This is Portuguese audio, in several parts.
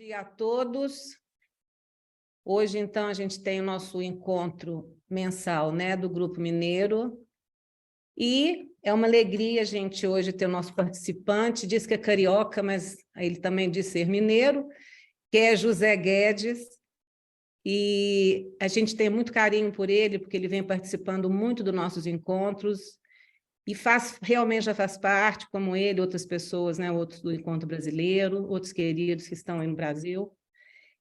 Dia a todos. Hoje, então, a gente tem o nosso encontro mensal, né, do Grupo Mineiro. E é uma alegria a gente hoje ter o nosso participante, diz que é carioca, mas ele também diz ser mineiro, que é José Guedes. E a gente tem muito carinho por ele, porque ele vem participando muito dos nossos encontros e realmente já faz parte, como ele, outras pessoas, né, outros do Encontro Brasileiro, outros queridos que estão aí no Brasil.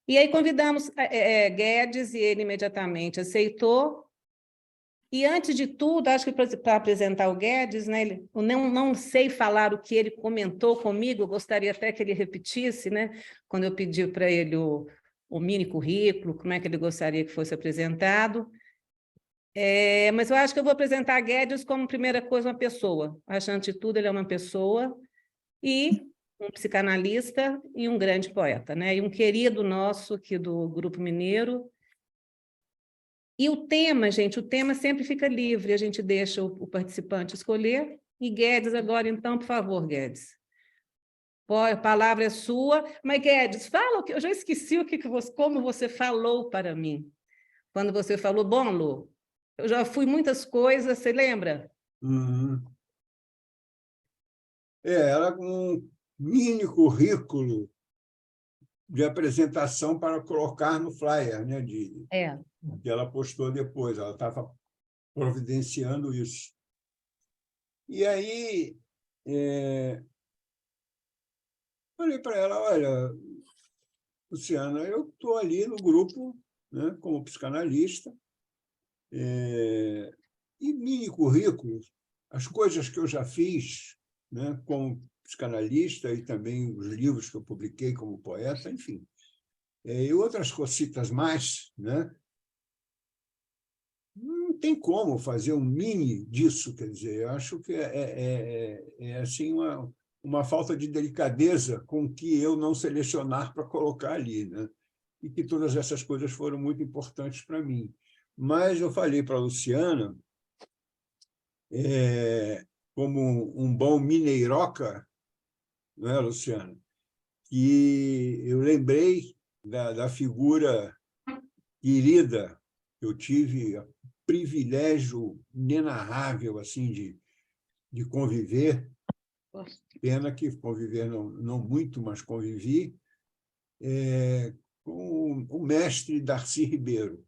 E aí convidamos Guedes e ele imediatamente aceitou. E, antes de tudo, acho que para apresentar o Guedes, né, eu não sei falar o que ele comentou comigo, eu gostaria até que ele repetisse, né, quando eu pedi para ele o mini currículo, como é que ele gostaria que fosse apresentado. Mas eu acho que eu vou apresentar Guedes como, primeira coisa, uma pessoa. Acho, antes de tudo, ele é uma pessoa e um psicanalista e um grande poeta, né? E um querido nosso aqui do Grupo Mineiro. E o tema, gente, o tema sempre fica livre, a gente deixa o participante escolher. E Guedes, agora, então, por favor, Guedes. A palavra é sua. Mas, Guedes, fala, eu já esqueci como você falou para mim. Quando você falou, bom, Lu, eu já fui muitas coisas, você lembra? Era um mini currículo de apresentação para colocar no flyer, né, que ela postou depois, ela estava providenciando isso. E aí, falei para ela, olha, Luciana, eu estou ali no grupo, né, como psicanalista, e mini currículos, as coisas que eu já fiz, né, como psicanalista e também os livros que eu publiquei como poeta, enfim. E outras cositas mais, né? Não tem como fazer um mini disso, quer dizer, eu acho que assim, uma falta de delicadeza com que eu não selecionar para colocar ali, né? E que todas essas coisas foram muito importantes para mim. Mas eu falei para a Luciana, como um bom mineiroca, não é, Luciana? Que eu lembrei da figura querida que eu tive, o privilégio inenarrável assim, de conviver, pena que conviver não muito, mas convivi, com o mestre Darcy Ribeiro.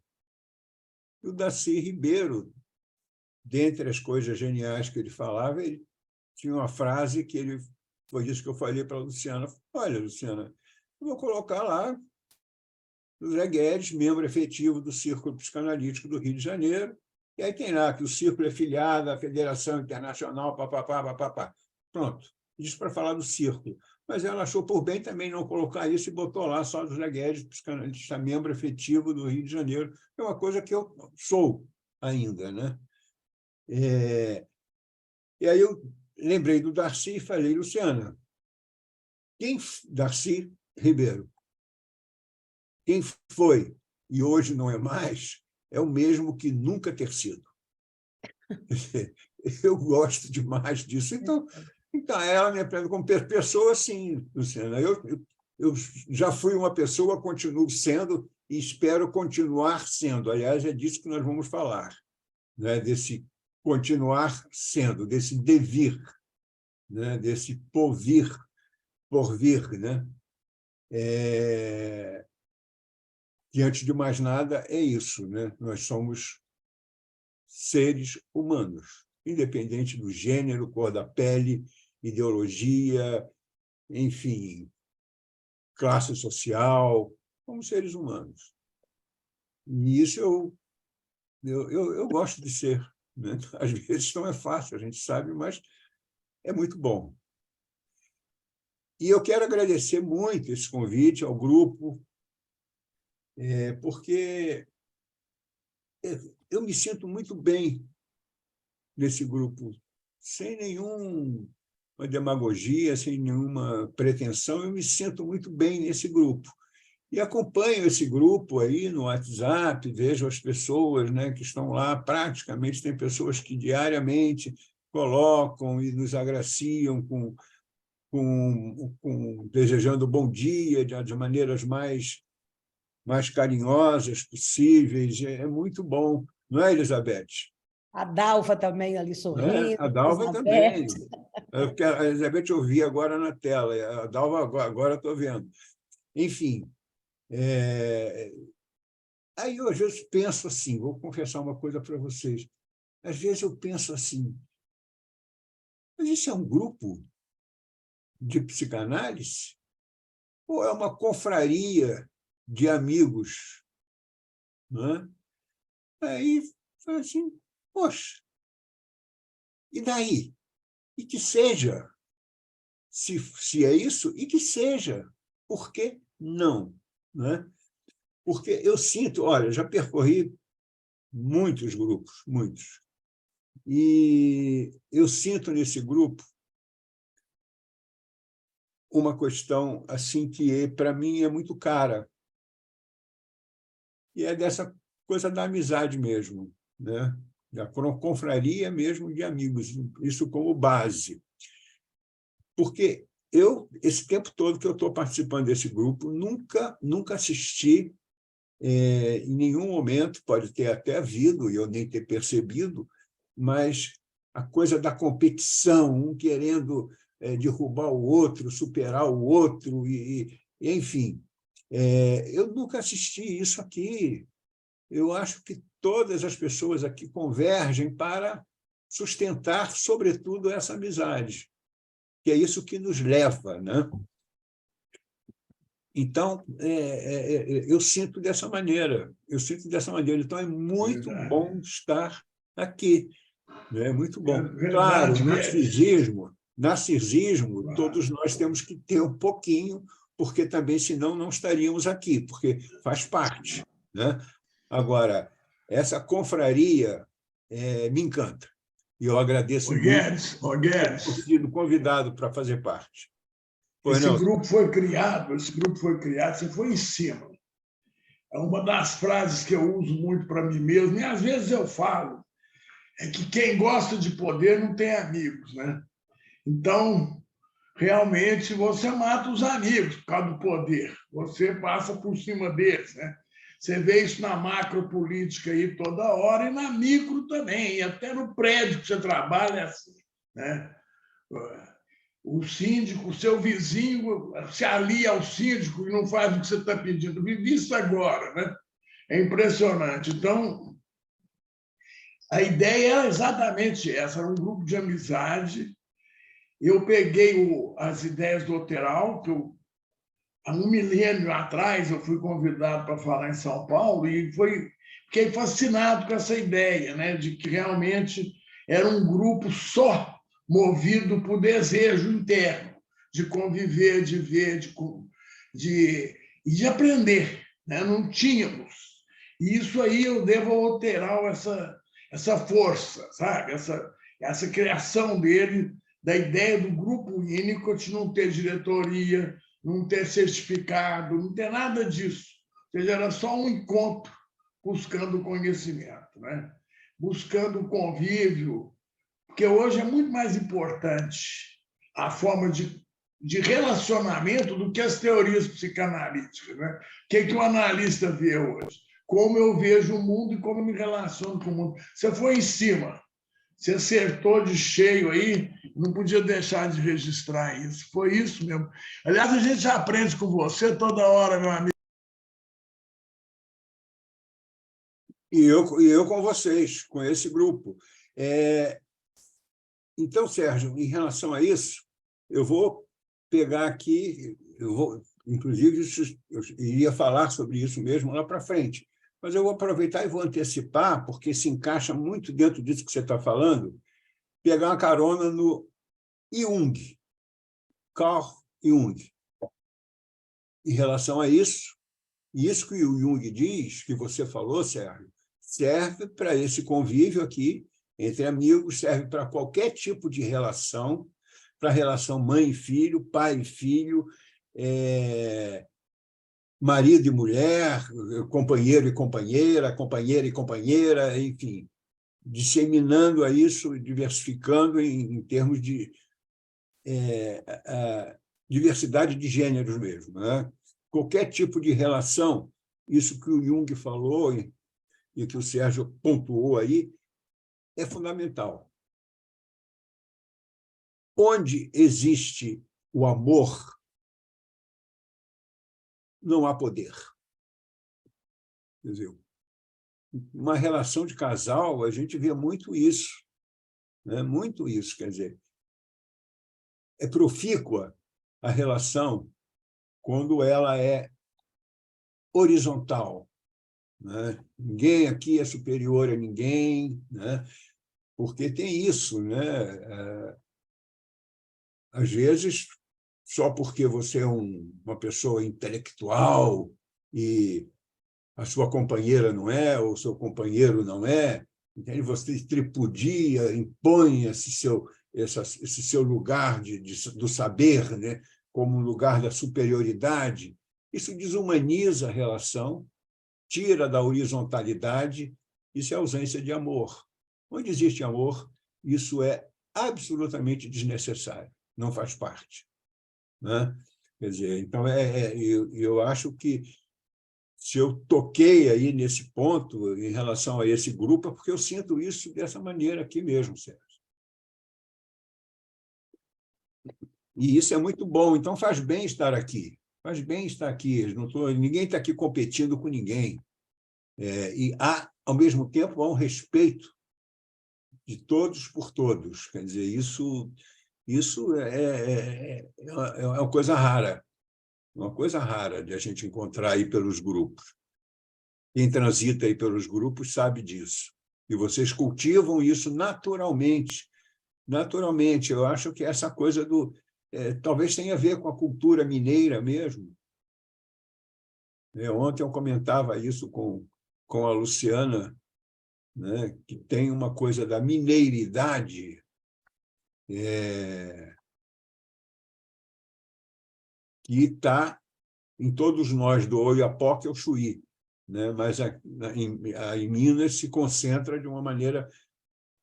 E o Darcy Ribeiro, dentre as coisas geniais que ele falava, ele tinha uma frase que foi isso que eu falei para a Luciana. Olha, Luciana, eu vou colocar lá José Guedes, membro efetivo do Círculo Psicanalítico do Rio de Janeiro, e aí tem lá que o Círculo é filiado à Federação Internacional, papapá. Pronto, isso para falar do Círculo. Mas ela achou por bem também não colocar isso e botou lá só José Guedes, psicanalista, membro efetivo do Rio de Janeiro. É uma coisa que eu sou ainda, né? E aí eu lembrei do Darcy e falei, Luciana, Darcy Ribeiro, quem foi e hoje não é mais, é o mesmo que nunca ter sido. Eu gosto demais disso. Então ela me aprende como pessoa, sim, Luciana. Eu já fui uma pessoa, continuo sendo e espero continuar sendo. Aliás, é disso que nós vamos falar, né? Desse continuar sendo, desse devir, né? Desse porvir, né? Que, antes de mais nada, é isso, né? Nós somos seres humanos, independente do gênero, cor da pele, ideologia, enfim, classe social, somos seres humanos. E isso eu gosto de ser, né? Às vezes não é fácil, a gente sabe, mas é muito bom. E eu quero agradecer muito esse convite ao grupo, porque eu me sinto muito bem nesse grupo, sem nenhuma demagogia, sem nenhuma pretensão, eu me sinto muito bem nesse grupo. E acompanho esse grupo aí no WhatsApp, vejo as pessoas, né, que estão lá, praticamente tem pessoas que diariamente colocam e nos agraciam com desejando bom dia de maneiras mais carinhosas possíveis. É muito bom, não é, Elizabeth? A Dalva também ali sorrindo. A Dalva Elizabeth. também. Porque a Elizabeth eu vi agora na tela, a Dalva agora estou vendo. Enfim, aí eu às vezes penso assim, vou confessar uma coisa para vocês, às vezes eu penso assim, mas isso é um grupo de psicanálise? Ou é uma confraria de amigos? Não é? Aí, foi assim, poxa, e daí? E que seja, se é isso, e que seja. Por que não? Não é? Porque eu sinto, olha, já percorri muitos grupos, muitos, e eu sinto nesse grupo uma questão assim que, para mim, é muito cara, e é dessa coisa da amizade mesmo, né? Da confraria mesmo de amigos, isso como base. Porque eu, esse tempo todo que eu estou participando desse grupo, nunca assisti, em nenhum momento, pode ter até havido, e eu nem ter percebido, mas a coisa da competição, um querendo derrubar o outro, superar o outro, enfim. Eu nunca assisti isso aqui. Eu acho que todas as pessoas aqui convergem para sustentar, sobretudo, essa amizade, que é isso que nos leva, né? Então, eu sinto dessa maneira. Então, é muito bom estar aqui. Né? É muito bom. Claro, Verdade, Guedes. narcisismo, Claro. todos nós temos que ter um pouquinho, porque também, senão, não estaríamos aqui, porque faz parte. Né? Agora, essa confraria me encanta. E eu agradeço muito Ô por ter Guedes, sido convidado para fazer parte. Pois esse não? grupo foi criado, você foi em cima. É uma das frases que eu uso muito para mim mesmo, e às vezes eu falo, é que quem gosta de poder não tem amigos, né? Então, realmente, você mata os amigos por causa do poder. Você passa por cima deles, né? Você vê isso na macropolítica aí toda hora e na micro também, e até no prédio que você trabalha é assim, né? O síndico, o seu vizinho, se alia ao síndico e não faz o que você está pedindo. Vivi isso agora, né? É impressionante. Então, a ideia era exatamente essa, era um grupo de amizade. Eu peguei as ideias do Oteral, que há um milênio atrás eu fui convidado para falar em São Paulo e fiquei fascinado com essa ideia, né, de que realmente era um grupo só movido por desejo interno de conviver, de ver, de aprender. Né? Não tínhamos. E isso aí eu devo ao Oteral, essa força, sabe? Essa criação dele, da ideia do grupo Winnicott não ter diretoria, não ter certificado, não ter nada disso. Ou seja, era só um encontro buscando conhecimento, né? Buscando convívio, porque hoje é muito mais importante a forma de relacionamento do que as teorias psicanalíticas. Né? O que o analista vê hoje? Como eu vejo o mundo e como eu me relaciono com o mundo. Você foi em cima, você acertou de cheio aí, não podia deixar de registrar isso. Foi isso mesmo. Aliás, a gente já aprende com você toda hora, meu amigo. E eu com vocês, com esse grupo. Então, Sérgio, em relação a isso, eu vou pegar aqui, inclusive, eu iria falar sobre isso mesmo lá para frente, mas eu vou aproveitar e vou antecipar, porque se encaixa muito dentro disso que você está falando, pegar uma carona no Jung, Carl Jung. Em relação a isso, e isso que o Jung diz, que você falou, Sérgio, serve para esse convívio aqui, entre amigos, serve para qualquer tipo de relação, para a relação mãe e filho, pai e filho, marido e mulher, companheiro e companheira, enfim, disseminando a isso, diversificando em termos de a diversidade de gêneros mesmo, né? Qualquer tipo de relação, isso que o Jung falou e que o Sérgio pontuou aí, é fundamental. Onde existe o amor, não há poder. Quer dizer, uma relação de casal, a gente vê muito isso, né? Muito isso, quer dizer, é profícua a relação quando ela é horizontal, né? Ninguém aqui é superior a ninguém, né? Porque tem isso, né? Às vezes, só porque você é uma pessoa intelectual e a sua companheira não é, ou o seu companheiro não é, entende? Você tripudia, impõe esse seu lugar do saber, né? Como um lugar da superioridade. Isso desumaniza a relação, tira da horizontalidade, isso é ausência de amor. Onde existe amor, isso é absolutamente desnecessário, não faz parte, né? Quer dizer, então, eu acho que se eu toquei aí nesse ponto em relação a esse grupo, é porque eu sinto isso dessa maneira aqui mesmo, Sérgio. E isso é muito bom, então faz bem estar aqui. Faz bem estar aqui. Ninguém está aqui competindo com ninguém. E há, ao mesmo tempo, há um respeito de todos por todos. Quer dizer, isso é uma coisa rara de a gente encontrar aí pelos grupos. Quem transita aí pelos grupos sabe disso. E vocês cultivam isso naturalmente. Naturalmente. Eu acho que essa coisa talvez tenha a ver com a cultura mineira mesmo. Ontem eu comentava isso com a Luciana, né, que tem uma coisa da mineiridade que está em todos nós, do Oiapoque ao Chuí, né? Mas em Minas se concentra de uma maneira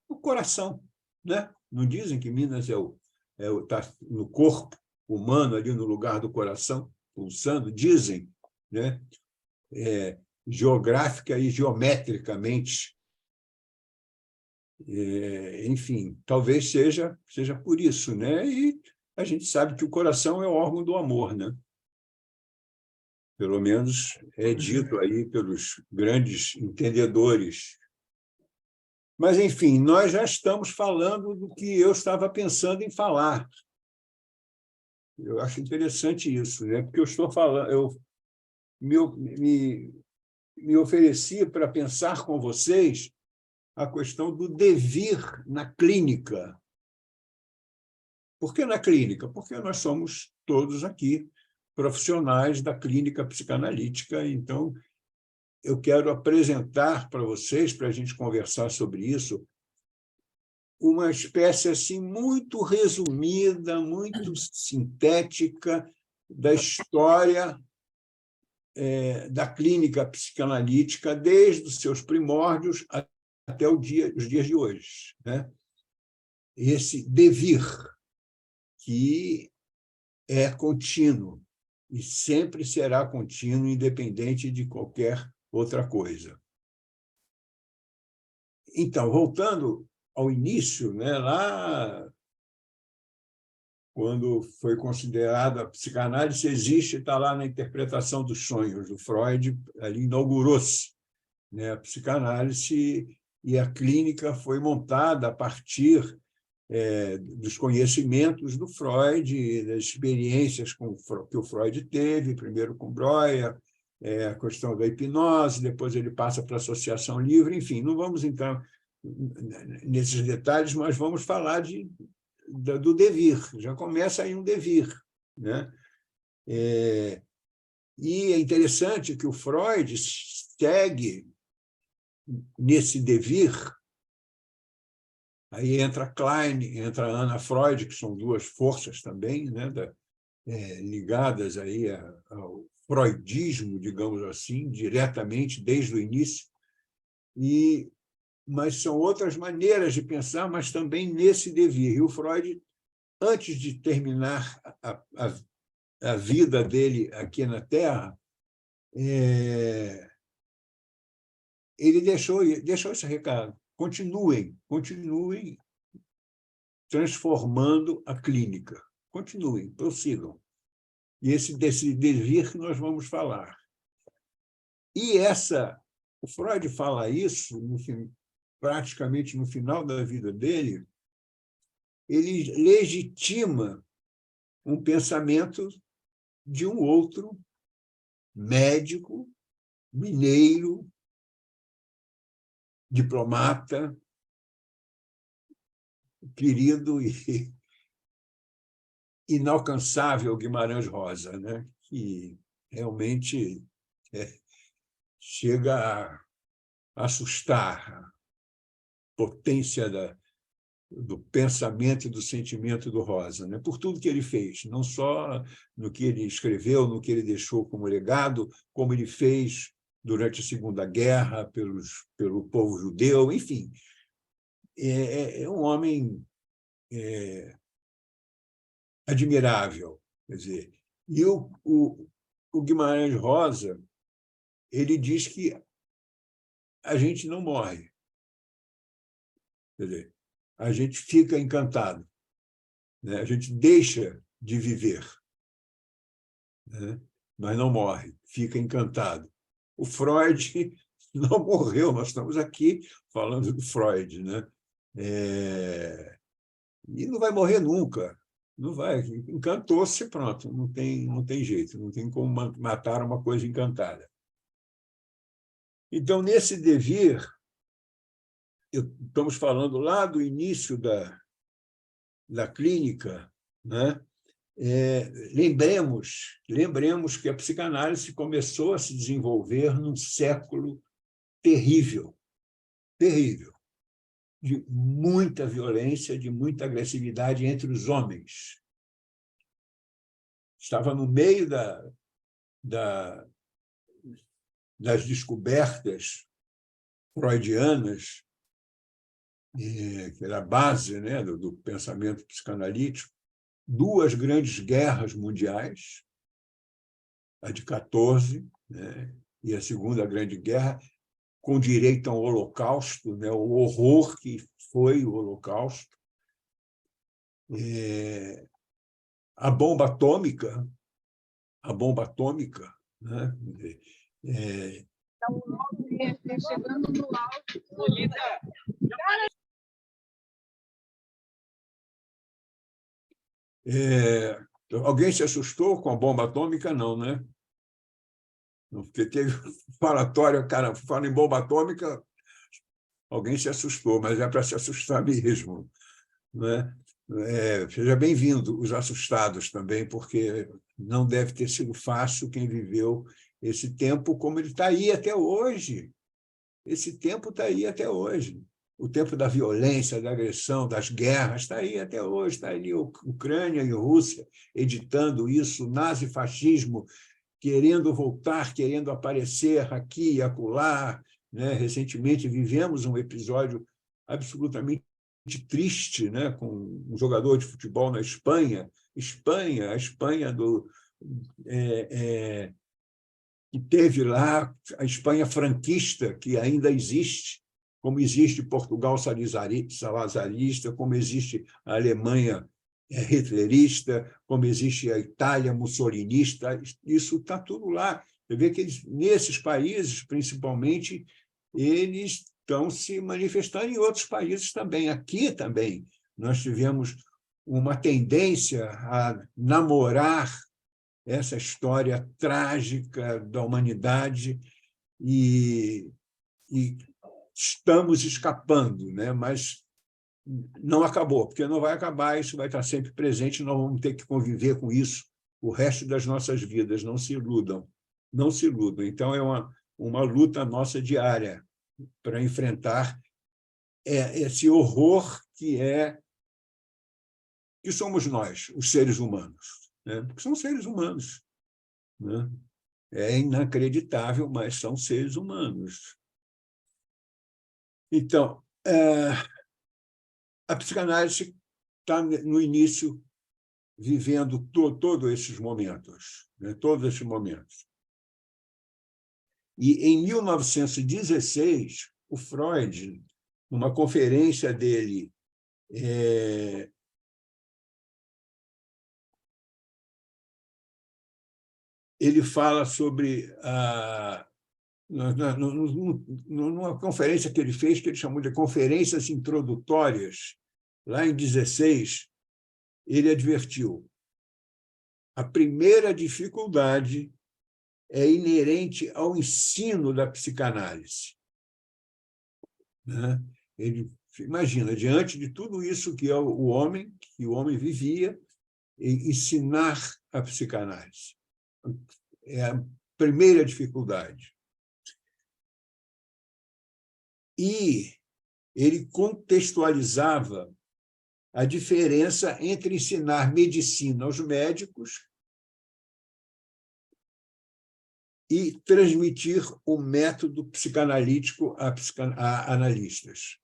no coração, né? Não dizem que Minas tá no corpo humano, ali no lugar do coração, pulsando? Dizem, né? Geográfica e geometricamente. Enfim, talvez seja por isso, né? E a gente sabe que o coração é o órgão do amor, né? Pelo menos é dito aí pelos grandes entendedores. Mas, enfim, nós já estamos falando do que eu estava pensando em falar. Eu acho interessante isso, né? Porque eu estou falando, eu me ofereci para pensar com vocês a questão do devir na clínica. Por que na clínica? Porque nós somos todos aqui profissionais da clínica psicanalítica, então eu quero apresentar para vocês, para a gente conversar sobre isso, uma espécie assim muito resumida, muito sintética da história da clínica psicanalítica desde os seus primórdios até os dias de hoje, né? Esse devir que é contínuo e sempre será contínuo, independente de qualquer outra coisa. Então, voltando ao início, né, lá quando foi considerada a psicanálise, existe, está lá na interpretação dos sonhos do Freud, ali inaugurou-se, né, a psicanálise, e a clínica foi montada a partir dos conhecimentos do Freud, das experiências que o Freud teve, primeiro com Breuer, a questão da hipnose, depois ele passa para a associação livre, enfim, não vamos entrar nesses detalhes, mas vamos falar do devir, já começa aí um devir, né? E é interessante que o Freud segue nesse devir. Aí entra Klein, entra Anna Freud, que são duas forças também, né, ligadas aí ao freudismo, digamos assim, diretamente desde o início. Mas são outras maneiras de pensar, mas também nesse devir. E o Freud antes de terminar a vida dele aqui na Terra, ele deixou esse recado. Continuem transformando a clínica. Continuem, prossigam. E desse devir que nós vamos falar. E o Freud fala isso, praticamente no final da vida dele, ele legitima um pensamento de um outro médico, mineiro, diplomata, querido e inalcançável Guimarães Rosa, né? Que realmente chega a assustar a potência do pensamento e do sentimento do Rosa, né? Por tudo que ele fez, não só no que ele escreveu, no que ele deixou como legado, como ele fez durante a Segunda Guerra pelo povo judeu, enfim. É um homem admirável. Quer dizer, e o Guimarães Rosa, ele diz que a gente não morre. Quer dizer, a gente fica encantado, né? A gente deixa de viver, né? Mas não morre, fica encantado. O Freud não morreu, nós estamos aqui falando do Freud, né? E não vai morrer nunca. Não vai. Encantou-se, pronto. Não tem jeito, não tem como matar uma coisa encantada. Então, nesse devir, estamos falando lá do início da clínica, né? Lembremos que a psicanálise começou a se desenvolver num século terrível, de muita violência, de muita agressividade entre os homens. Estava no meio das descobertas freudianas, que era a base, né, do pensamento psicanalítico, duas grandes guerras mundiais, a de 14, né, e a Segunda Grande Guerra, com direito a um holocausto, né, o horror que foi o holocausto, a bomba atômica, né? Então, o nome chegando no alto. Alguém se assustou com a bomba atômica? Não, né? Porque teve um falatório, cara, fala em bomba atômica, alguém se assustou, mas é para se assustar mesmo, né? Seja bem-vindo, os assustados também, porque não deve ter sido fácil quem viveu esse tempo, como ele está aí até hoje. Esse tempo está aí até hoje. O tempo da violência, da agressão, das guerras, está aí até hoje. Está ali Ucrânia e Rússia editando isso, nazifascismo querendo voltar, querendo aparecer aqui e acolá, né? Recentemente vivemos um episódio absolutamente triste, né? Com um jogador de futebol na Espanha, a Espanha que teve lá a Espanha franquista, que ainda existe, como existe Portugal salazarista, como existe a Alemanha hitlerista, como existe a Itália mussolinista, isso está tudo lá. Você vê que nesses países, principalmente, eles estão se manifestando em outros países também. Aqui também nós tivemos uma tendência a namorar essa história trágica da humanidade e estamos escapando, né? Mas não acabou, porque não vai acabar, isso vai estar sempre presente, nós vamos ter que conviver com isso o resto das nossas vidas, não se iludam, não se iludam. Então, é uma luta nossa diária para enfrentar esse horror que somos nós, os seres humanos, né? Porque são seres humanos, né? É inacreditável, mas são seres humanos. Então, a psicanálise está no início vivendo todos esses momentos, né? Todos esses momentos. E, em 1916, o Freud, numa conferência dele, ele fala sobre numa conferência que ele fez, que ele chamou de conferências introdutórias, lá em 16, ele advertiu: a primeira dificuldade é inerente ao ensino da psicanálise. Né? Ele imagina, diante de tudo isso que o homem vivia, ensinar a psicanálise. É a primeira dificuldade. E ele contextualizava a diferença entre ensinar medicina aos médicos e transmitir o método psicanalítico a analistas.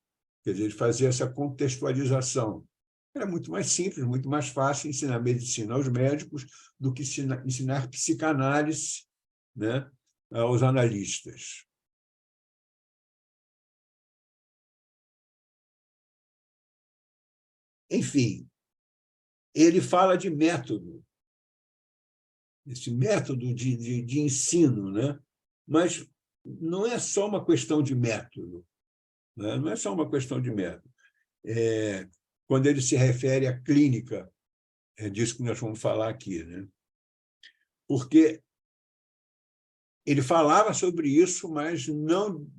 Quer dizer, ele fazia essa contextualização. Era muito mais simples, muito mais fácil ensinar medicina aos médicos do que ensinar psicanálise, né, aos analistas. Enfim, ele fala de método, esse método de ensino, né? Mas não é só uma questão de método, né? Não é só uma questão de método. Quando ele se refere à clínica, é disso que nós vamos falar aqui, né? Porque ele falava sobre isso, mas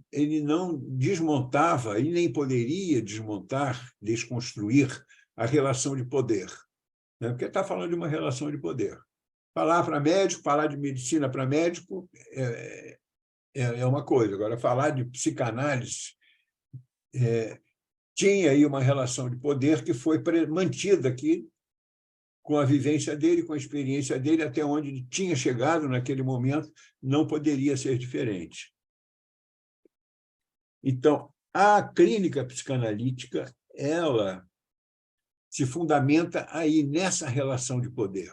ele não desmontava, e nem poderia desmontar, desconstruir a relação de poder, né? Porque está falando de uma relação de poder. Falar para médico, falar de medicina para médico é uma coisa. Agora, falar de psicanálise tinha aí uma relação de poder que foi mantida aqui com a vivência dele, com a experiência dele, até onde ele tinha chegado naquele momento, não poderia ser diferente. Então, a clínica psicanalítica, ela se fundamenta aí nessa relação de poder.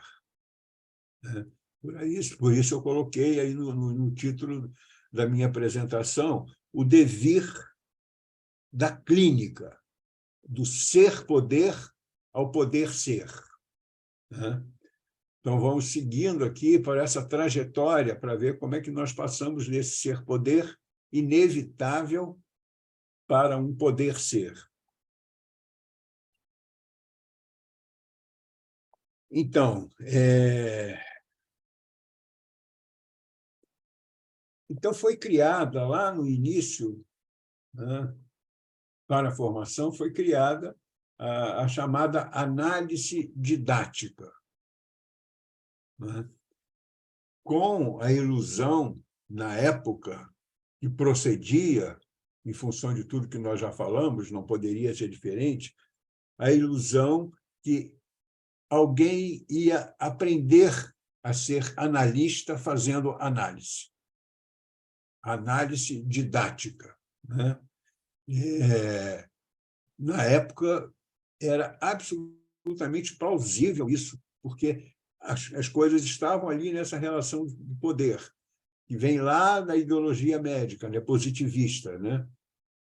Por isso eu coloquei aí no título da minha apresentação o devir da clínica, do ser-poder ao poder-ser. Então, vamos seguindo aqui por essa trajetória para ver como é que nós passamos desse ser-poder inevitável para um poder-ser. Então, foi criada lá no início, né, para a formação, foi criada a chamada análise didática, né, com a ilusão, na época, que procedia, em função de tudo que nós já falamos, não poderia ser diferente, a ilusão que alguém ia aprender a ser analista fazendo análise. Análise didática, né? Na época, era absolutamente plausível isso, porque as coisas estavam ali nessa relação de poder, que vem lá da ideologia médica, né, positivista, né?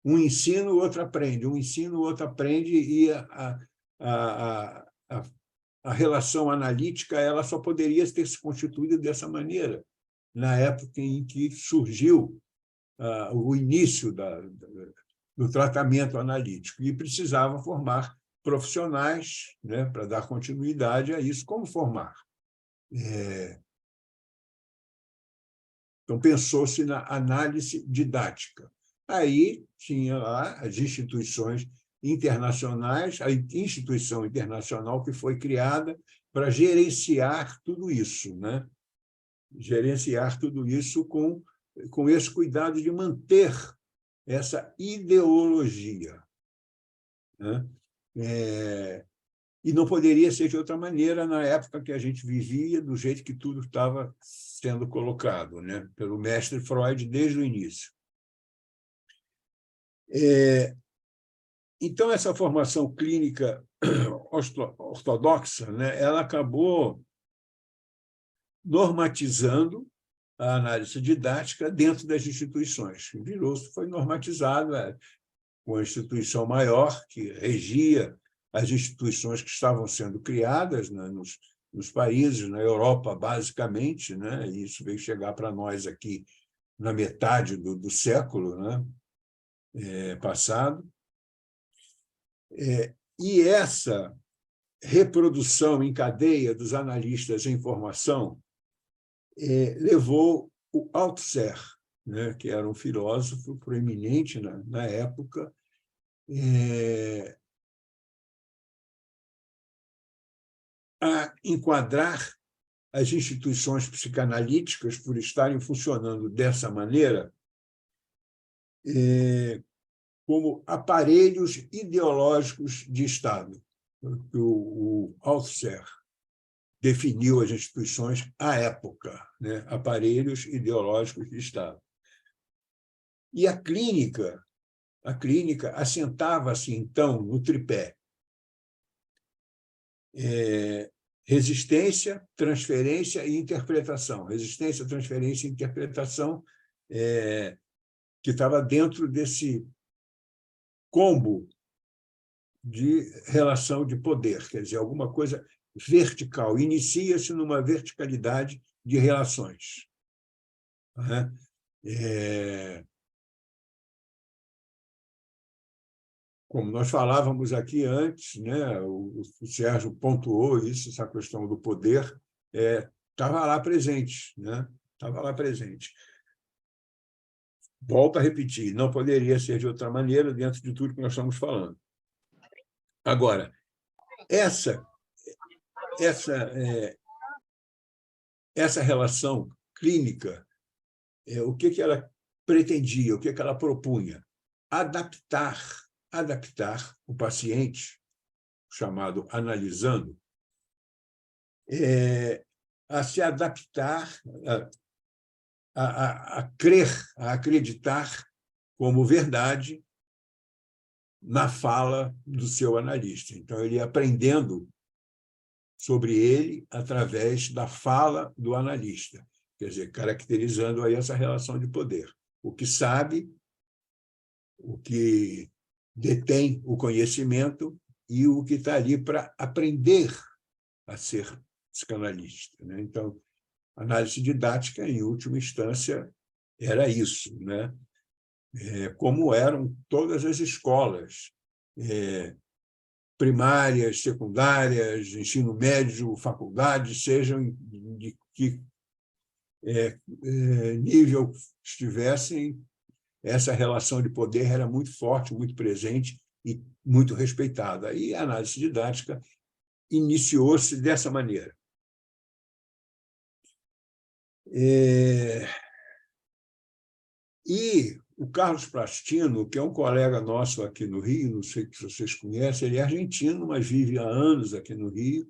Um ensina, o outro aprende, um ensina, o outro aprende, e a relação analítica ela só poderia ter se constituído dessa maneira, na época em que surgiu o início do tratamento analítico, e precisava formar profissionais, né, para dar continuidade a isso. Como formar? Então, pensou-se na análise didática. Aí tinha lá as instituições internacionais, a instituição internacional que foi criada para gerenciar tudo isso, né? Gerenciar tudo isso com esse cuidado de manter essa ideologia, né? E não poderia ser de outra maneira na época que a gente vivia, do jeito que tudo estava sendo colocado, né, pelo mestre Freud desde o início. Então, essa formação clínica ortodoxa, né, ela acabou normatizando a análise didática dentro das instituições. Foi normatizado com a instituição maior que regia as instituições que estavam sendo criadas, né, nos países, na Europa, basicamente, né, e isso veio chegar para nós aqui na metade do século, né, passado. E essa reprodução em cadeia dos analistas em formação levou o Althusser, né, que era um filósofo proeminente na época, a enquadrar as instituições psicanalíticas, por estarem funcionando dessa maneira, como aparelhos ideológicos de Estado. O Althusser definiu as instituições à época, né? Aparelhos ideológicos de Estado. E a clínica assentava-se, então, no tripé: resistência, transferência e interpretação. Resistência, transferência e interpretação, que estava dentro desse combo de relação de poder, quer dizer, alguma coisa vertical, inicia-se numa verticalidade de relações. Como nós falávamos aqui antes, né, o Sérgio pontuou isso, essa questão do poder estava lá presente, né? Estava lá presente. Volto a repetir, não poderia ser de outra maneira dentro de tudo que nós estamos falando. Agora, essa relação clínica, o que ela pretendia, o que ela propunha? Adaptar o paciente, chamado analisando, a se adaptar, a crer, a acreditar como verdade na fala do seu analista. Então, ele ia aprendendo sobre ele através da fala do analista, quer dizer, caracterizando aí essa relação de poder. O que sabe, o que detém o conhecimento e o que está ali para aprender a ser psicanalista, né? Então, análise didática, em última instância, era isso, né? Como eram todas as escolas, primárias, secundárias, ensino médio, faculdade, sejam de que nível estivessem, essa relação de poder era muito forte, muito presente e muito respeitada. E a análise didática iniciou-se dessa maneira. E o Carlos Plastino, que é um colega nosso aqui no Rio, não sei se vocês conhecem, ele é argentino, mas vive há anos aqui no Rio,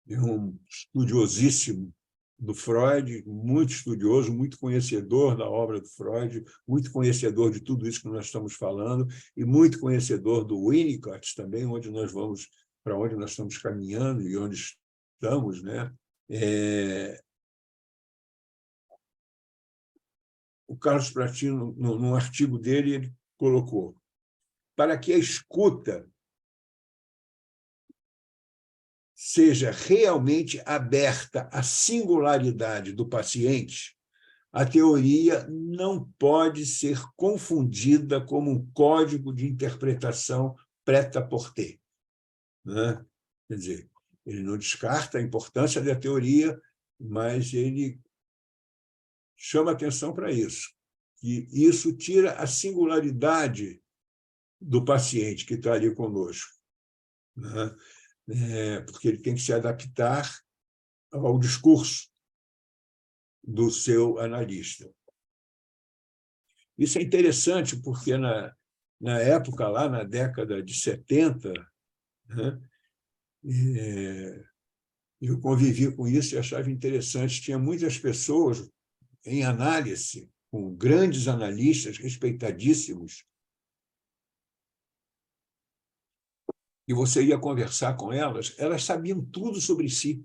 é um estudiosíssimo do Freud, muito estudioso, muito conhecedor da obra do Freud, muito conhecedor de tudo isso que nós estamos falando, e muito conhecedor do Winnicott também, para onde nós estamos caminhando e onde estamos, né? O Carlos Plastino, num artigo dele, ele colocou: para que a escuta seja realmente aberta à singularidade do paciente, a teoria não pode ser confundida como um código de interpretação prêt-à-porter, né? Quer dizer, ele não descarta a importância da teoria, mas ele chama atenção para isso, que isso tira a singularidade do paciente que está ali conosco, né? Porque ele tem que se adaptar ao discurso do seu analista. Isso é interessante porque, na época, lá na década de 70, né, eu convivi com isso e achava interessante. Tinha muitas pessoas em análise, com grandes analistas respeitadíssimos, e você ia conversar com elas, elas sabiam tudo sobre si.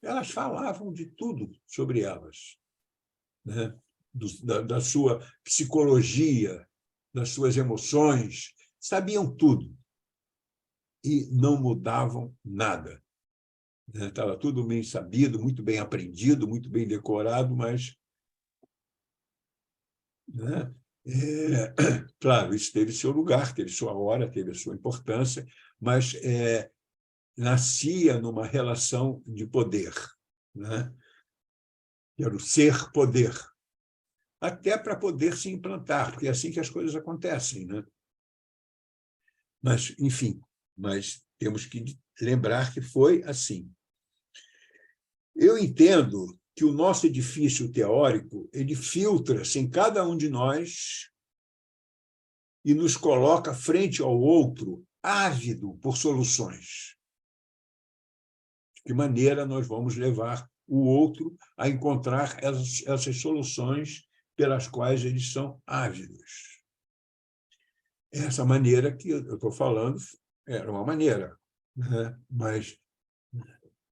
Elas falavam de tudo sobre elas, né? Da sua psicologia, das suas emoções, sabiam tudo. E não mudavam nada. Estava tudo bem sabido, muito bem aprendido, muito bem decorado, mas... né? Claro, isso teve seu lugar, teve sua hora, teve a sua importância, mas nascia numa relação de poder, né? Era o ser-poder, até para poder se implantar, porque é assim que as coisas acontecem, né? Mas, enfim, temos que lembrar que foi assim. Eu entendo que o nosso edifício teórico ele filtra-se em cada um de nós e nos coloca frente ao outro, ávido por soluções. De que maneira nós vamos levar o outro a encontrar essas soluções pelas quais eles são ávidos. Essa maneira que eu estou falando era uma maneira, né? Mas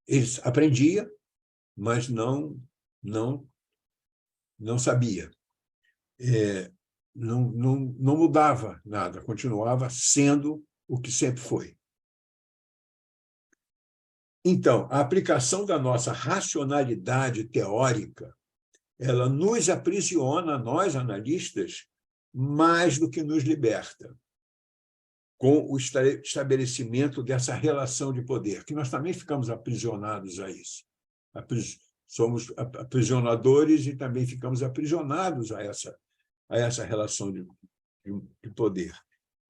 eles aprendiam, mas não sabia. Não mudava nada, continuava sendo o que sempre foi. Então, a aplicação da nossa racionalidade teórica, ela nos aprisiona, nós analistas, mais do que nos liberta, com o estabelecimento dessa relação de poder, que nós também ficamos aprisionados a isso. Somos aprisionadores e também ficamos aprisionados a essa relação de poder.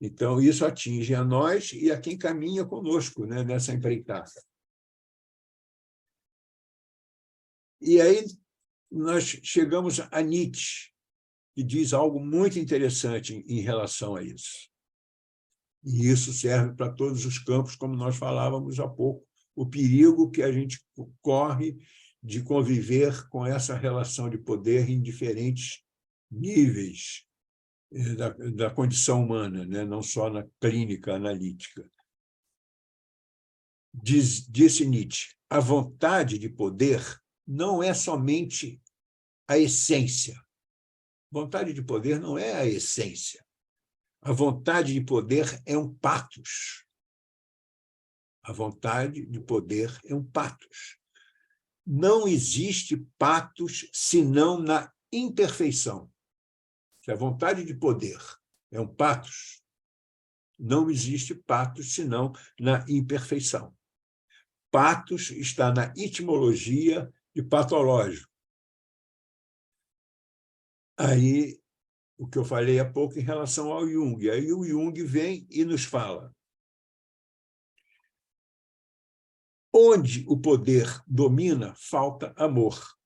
Então, isso atinge a nós e a quem caminha conosco, né, nessa empreitada. E aí nós chegamos a Nietzsche, que diz algo muito interessante em relação a isso. E isso serve para todos os campos, como nós falávamos há pouco, o perigo que a gente corre de conviver com essa relação de poder em diferentes níveis da condição humana, né? Não só na clínica analítica. Disse Nietzsche, a vontade de poder não é somente a essência. Vontade de poder não é a essência. A vontade de poder é um patos. A vontade de poder é um patos. Não existe patos senão na imperfeição. Se a vontade de poder é um patos, não existe patos senão na imperfeição. Patos está na etimologia de patológico. Aí, o que eu falei há pouco em relação ao Jung. Aí o Jung vem e nos fala. Onde o poder domina, falta amor.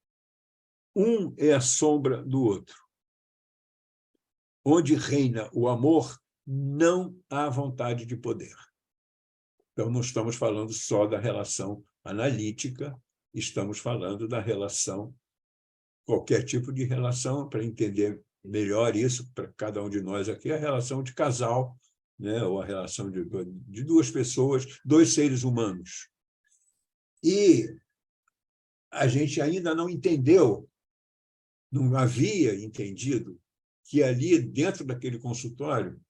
Um é a sombra do outro. Onde reina o amor, não há vontade de poder. Então, não estamos falando só da relação analítica, estamos falando da relação, qualquer tipo de relação, para entender melhor isso, para cada um de nós aqui, a relação de casal, né? Ou a relação de duas pessoas, dois seres humanos. E a gente ainda não entendeu, não havia entendido, que ali, dentro daquele consultório,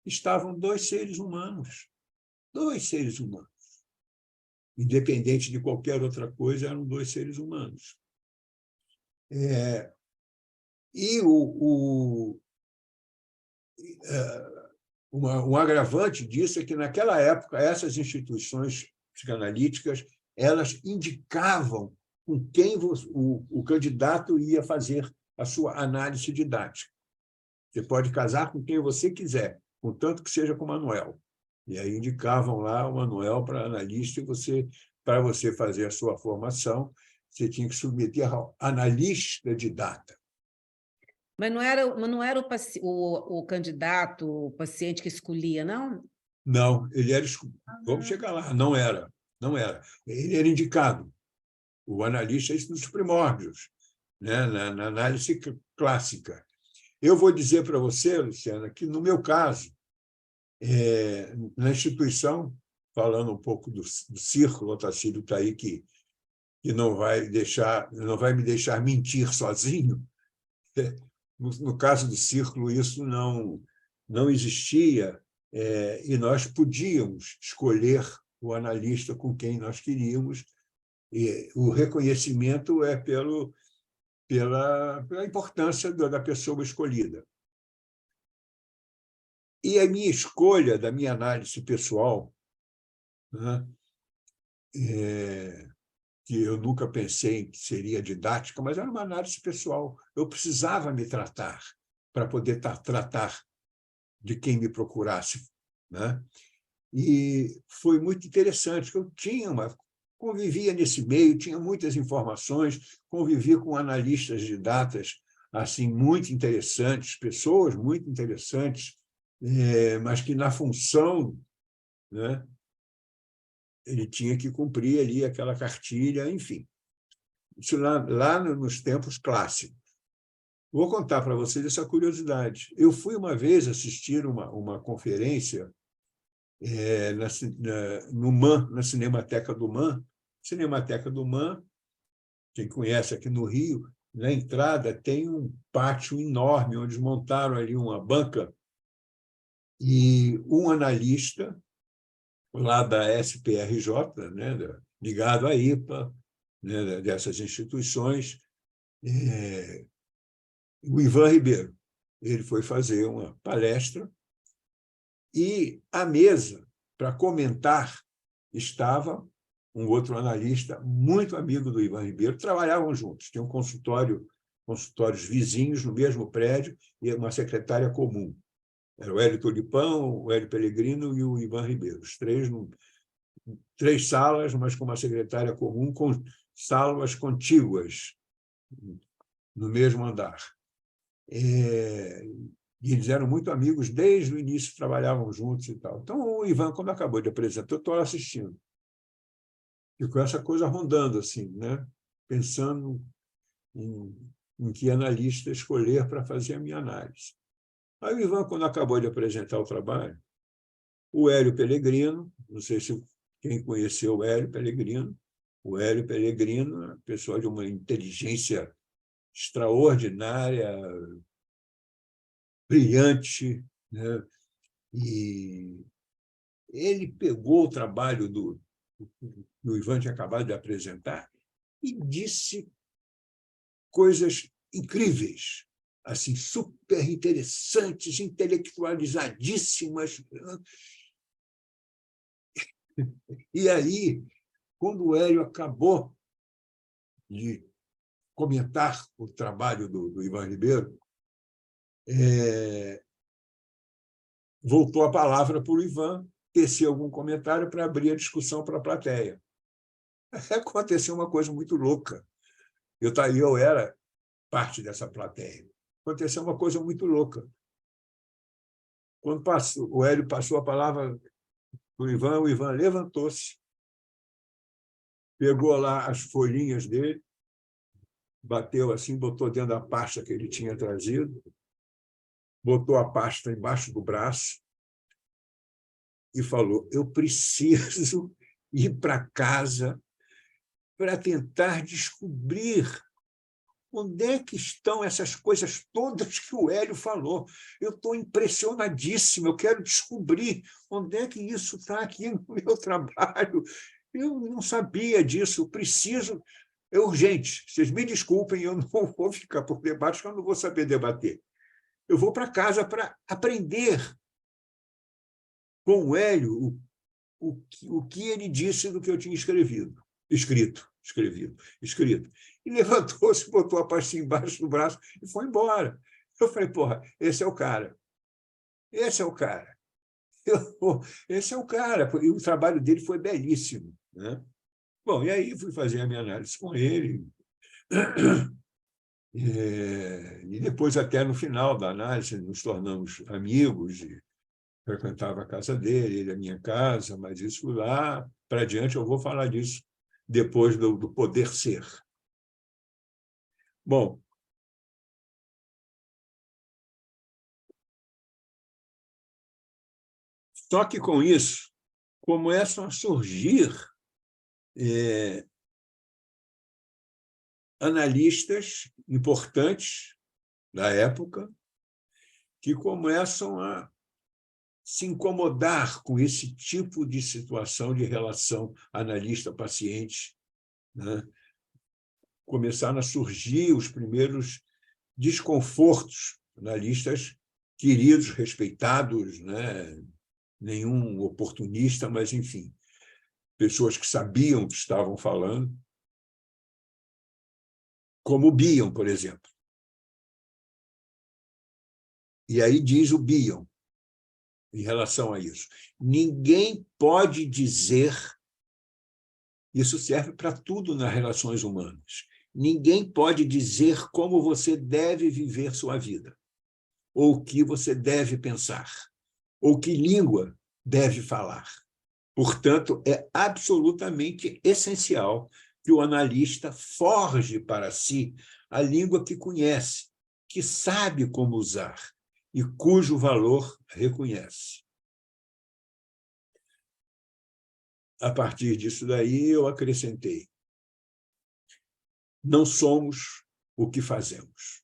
estavam dois seres humanos. Dois seres humanos. Independente de qualquer outra coisa, eram dois seres humanos. E um agravante disso é que, naquela época, essas instituições psicanalíticas elas indicavam com quem o candidato ia fazer a sua análise didática. Você pode casar com quem você quiser, contanto que seja com o Manuel. E aí indicavam lá o Manuel para analista, e para você fazer a sua formação, você tinha que submeter ao analista de data. Mas não era o candidato, o paciente que escolhia, não? Não, ele era... Vamos chegar lá. Não era. Ele era indicado. O analista é isso nos primórdios, né? Na análise clássica. Eu vou dizer para você, Luciana, que, no meu caso, Na instituição, falando um pouco do círculo, o Otacílio está aí, que não vai me deixar mentir sozinho. No caso do círculo, isso não existia, e nós podíamos escolher o analista com quem nós queríamos, e o reconhecimento é pela importância da pessoa escolhida. E a minha escolha da minha análise pessoal, né, que eu nunca pensei que seria didática, mas era uma análise pessoal. Eu precisava me tratar para poder tratar de quem me procurasse, né? E foi muito interessante, que eu convivia nesse meio, tinha muitas informações, convivia com analistas de datas assim, muito interessantes, pessoas muito interessantes, mas que, na função, né, ele tinha que cumprir ali aquela cartilha, enfim. Isso lá nos tempos clássicos. Vou contar para vocês essa curiosidade. Eu fui uma vez assistir uma conferência no MAN, na Cinemateca do MAN. Cinemateca do MAN, quem conhece aqui no Rio, na entrada tem um pátio enorme, onde montaram ali uma banca, e um analista lá da SPRJ, né, ligado à IPA, né, dessas instituições, o Ivan Ribeiro. Ele foi fazer uma palestra e à mesa, para comentar, estava um outro analista muito amigo do Ivan Ribeiro, trabalhavam juntos, tinham consultórios vizinhos no mesmo prédio e uma secretária comum. Era o Hélio Tulipão, o Hélio Pellegrino e o Ivan Ribeiro, os três, 3 salas, mas com uma secretária comum, com salas contíguas no mesmo andar. E eles eram muito amigos, desde o início trabalhavam juntos e tal. Então, o Ivan, quando acabou de apresentar, eu estou assistindo. E com essa coisa rondando, assim, né? Pensando em que analista escolher para fazer a minha análise. Aí o Ivan, quando acabou de apresentar o trabalho, o Hélio Pellegrino, não sei se quem conheceu o Hélio Pellegrino é uma pessoa de uma inteligência extraordinária, brilhante, né? E ele pegou o trabalho do Ivan tinha acabado de apresentar e disse coisas incríveis, assim, super interessantes, intelectualizadíssimas. E aí, quando o Hélio acabou de comentar o trabalho do Ivan Ribeiro, voltou a palavra para o Ivan tecer algum comentário para abrir a discussão para a plateia. Aconteceu uma coisa muito louca. Eu era parte dessa plateia. Aconteceu uma coisa muito louca. Quando o Hélio passou a palavra para o Ivan levantou-se, pegou lá as folhinhas dele, bateu assim, botou dentro da pasta que ele tinha trazido, botou a pasta embaixo do braço e falou: eu preciso ir para casa para tentar descobrir onde é que estão essas coisas todas que o Hélio falou. Eu estou impressionadíssimo, eu quero descobrir onde é que isso está aqui no meu trabalho. Eu não sabia disso, preciso... É urgente, vocês me desculpem, eu não vou ficar por debate, porque eu não vou saber debater. Eu vou para casa para aprender com o Hélio o que ele disse do que eu tinha escrito. E levantou-se, botou a pastinha embaixo do braço e foi embora. Eu falei, porra, esse é o cara. Esse é o cara. Esse é o cara. E o trabalho dele foi belíssimo, né? Bom, e aí fui fazer a minha análise com ele. E depois, até no final da análise, nos tornamos amigos, e frequentava a casa dele, ele a minha casa, mas isso lá para diante eu vou falar disso depois do poder ser. Bom, Só que, com isso, começam a surgir analistas importantes da época que começam a se incomodar com esse tipo de situação de relação analista-paciente, né? Começaram a surgir os primeiros desconfortos, analistas queridos, respeitados, né? Nenhum oportunista, mas, enfim, pessoas que sabiam o que estavam falando, como o Bion, por exemplo. E aí diz o Bion, em relação a isso: ninguém pode dizer, isso serve para tudo nas relações humanas, ninguém pode dizer como você deve viver sua vida, ou o que você deve pensar, ou que língua deve falar. Portanto, é absolutamente essencial que o analista forje para si a língua que conhece, que sabe como usar e cujo valor reconhece. A partir disso daí, eu acrescentei: não somos o que fazemos,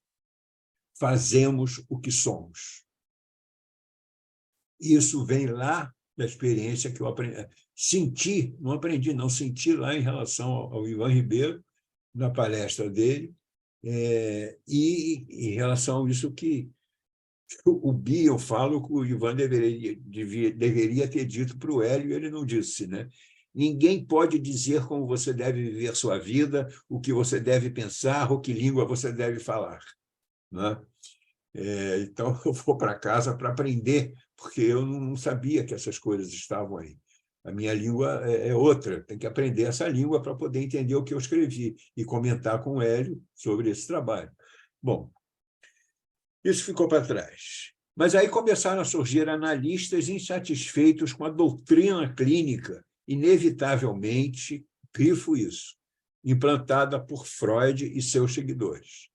fazemos o que somos. Isso vem lá da experiência que eu senti, não aprendi, não senti lá em relação ao Ivan Ribeiro, na palestra dele, e em relação a isso que o Bion fala, que o Ivan deveria ter dito para o Hélio, e ele não disse, né? Ninguém pode dizer como você deve viver sua vida, o que você deve pensar, ou que língua você deve falar, né? Então, eu vou para casa para aprender, porque eu não sabia que essas coisas estavam aí. A minha língua é outra, tem que aprender essa língua para poder entender o que eu escrevi e comentar com o Hélio sobre esse trabalho. Bom, isso ficou para trás. Mas aí começaram a surgir analistas insatisfeitos com a doutrina clínica, inevitavelmente, grifo isso, implantada por Freud e seus seguidores.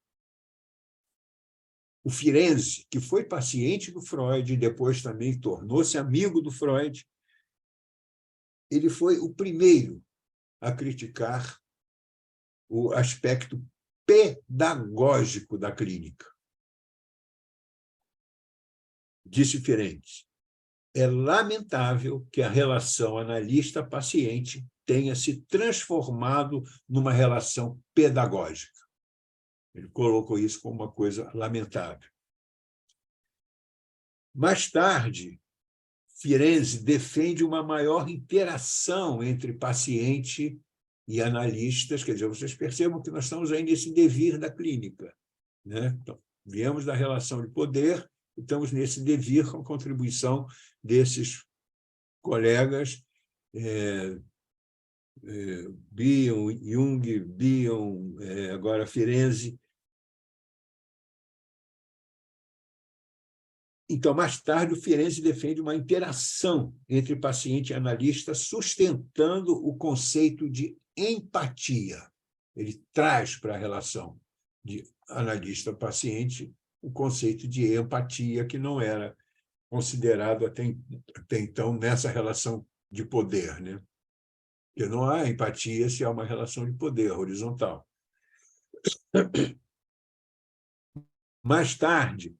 O Firenze, que foi paciente do Freud e depois também tornou-se amigo do Freud, ele foi o primeiro a criticar o aspecto pedagógico da clínica. Disse Firenze: é lamentável que a relação analista-paciente tenha se transformado numa relação pedagógica. Ele colocou isso como uma coisa lamentável. Mais tarde, Firenze defende uma maior interação entre paciente e analistas. Quer dizer, vocês percebam que nós estamos aí nesse devir da clínica, né? Então, viemos da relação de poder, estamos nesse devir com a contribuição desses colegas, Bion, Jung, Bion, agora Firenze. Então, mais tarde, o Firenze defende uma interação entre paciente e analista, sustentando o conceito de empatia. Ele traz para a relação de analista-paciente o conceito de empatia, que não era considerado até então nessa relação de poder, né? Porque não há empatia se há uma relação de poder horizontal. Mais tarde,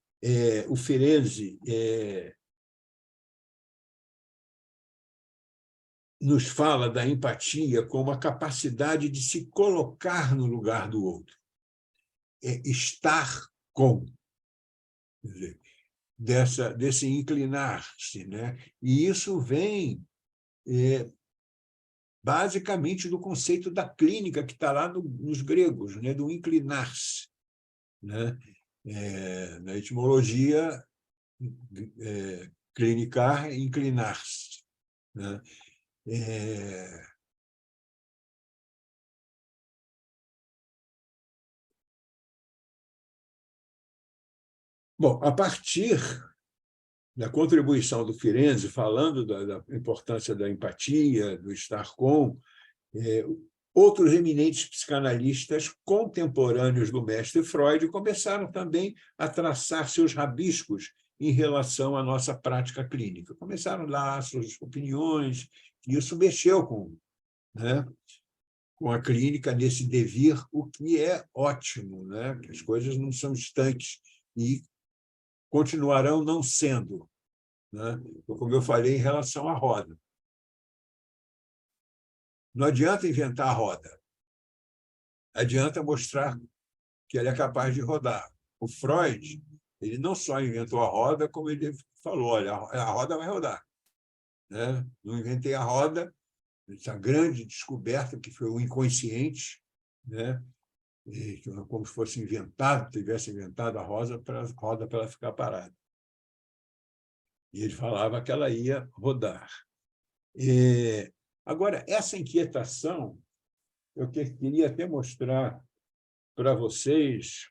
o Firenze nos fala da empatia como a capacidade de se colocar no lugar do outro, estar com, quer dizer, desse inclinar-se, né? E isso vem basicamente do conceito da clínica, que está lá nos gregos, né? Do inclinar-se, né? Na etimologia, clinicar, inclinar-se, né? Bom, a partir da contribuição do Firenze, falando da importância da empatia, do estar com, outros eminentes psicanalistas contemporâneos do mestre Freud começaram também a traçar seus rabiscos em relação à nossa prática clínica. Começaram lá suas opiniões, e isso mexeu né, com a clínica nesse devir, o que é ótimo, né? Que as coisas não são estanques e continuarão não sendo, né? Como eu falei em relação à roda. Não adianta inventar a roda, adianta mostrar que ela é capaz de rodar. O Freud, ele não só inventou a roda, como ele falou, olha, a roda vai rodar, né? Não inventei a roda, essa grande descoberta que foi o inconsciente, né? E, como se fosse inventado, tivesse inventado a roda para ela ficar parada. E ele falava que ela ia rodar. Agora, essa inquietação, eu queria até mostrar para vocês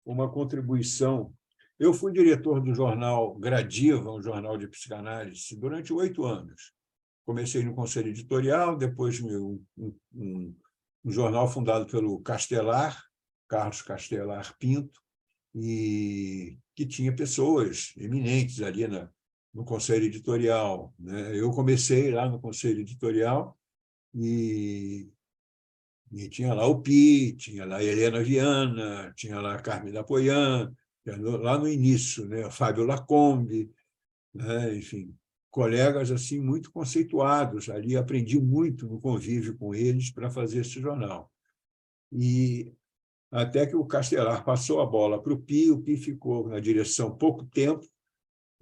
uma contribuição. Eu fui diretor do jornal Gradiva, um jornal de psicanálise, durante 8 anos. Comecei no conselho editorial, depois um jornal fundado pelo Castelar, Carlos Castelar Pinto, e que tinha pessoas eminentes ali no conselho editorial, né? Eu comecei lá no conselho editorial e tinha lá o Pi, tinha lá a Helena Viana, tinha lá a Carmen Apoian, lá no início, né? O Fábio Lacombe, né? Enfim, colegas assim muito conceituados ali, aprendi muito no convívio com eles para fazer esse jornal. E até que o Castelar passou a bola para o Pi ficou na direção pouco tempo,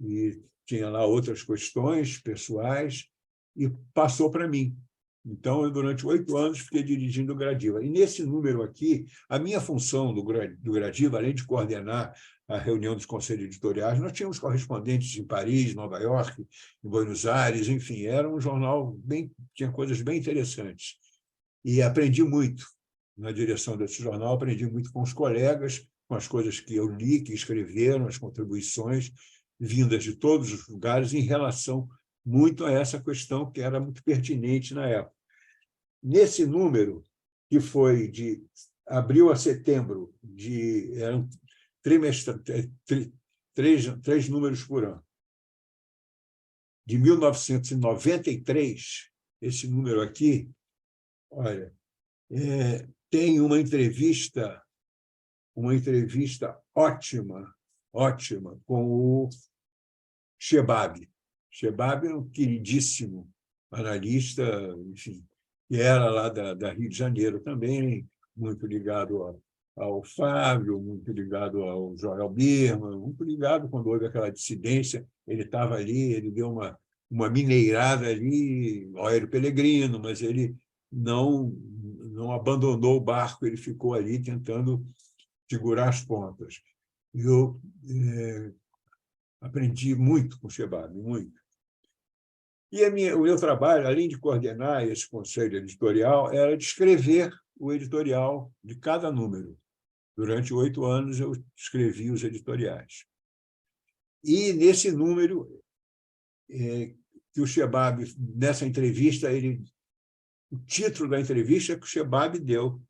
e tinha lá outras questões pessoais, e passou para mim. Então, eu, durante 8 anos, fiquei dirigindo o Gradiva. E, nesse número aqui, a minha função do Gradiva, além de coordenar a reunião dos conselhos editoriais, nós tínhamos correspondentes em Paris, Nova York, em Buenos Aires, enfim, era um jornal tinha coisas bem interessantes. E aprendi muito na direção desse jornal, aprendi muito com os colegas, com as coisas que eu li, que escreveram, as contribuições vindas de todos os lugares em relação muito a essa questão que era muito pertinente na época. Nesse número, que foi de abril a setembro, eram três números por ano, de 1993, esse número aqui, olha, tem uma entrevista ótima com o Shebab. Shebab é um queridíssimo analista, enfim, que era lá da Rio de Janeiro também, muito ligado ao Fábio, muito ligado ao Joel Birman, muito ligado quando houve aquela dissidência, ele estava ali, ele deu uma mineirada ali, ao Aéreo Pellegrino, mas ele não abandonou o barco, ele ficou ali tentando segurar as pontas. Eu aprendi muito com o Shebab, muito. E o meu trabalho, além de coordenar esse conselho editorial, era de escrever o editorial de cada número. Durante 8 anos, eu escrevi os editoriais. E, nesse número, que o Shebab, nessa entrevista, o título da entrevista que o Shebab deu,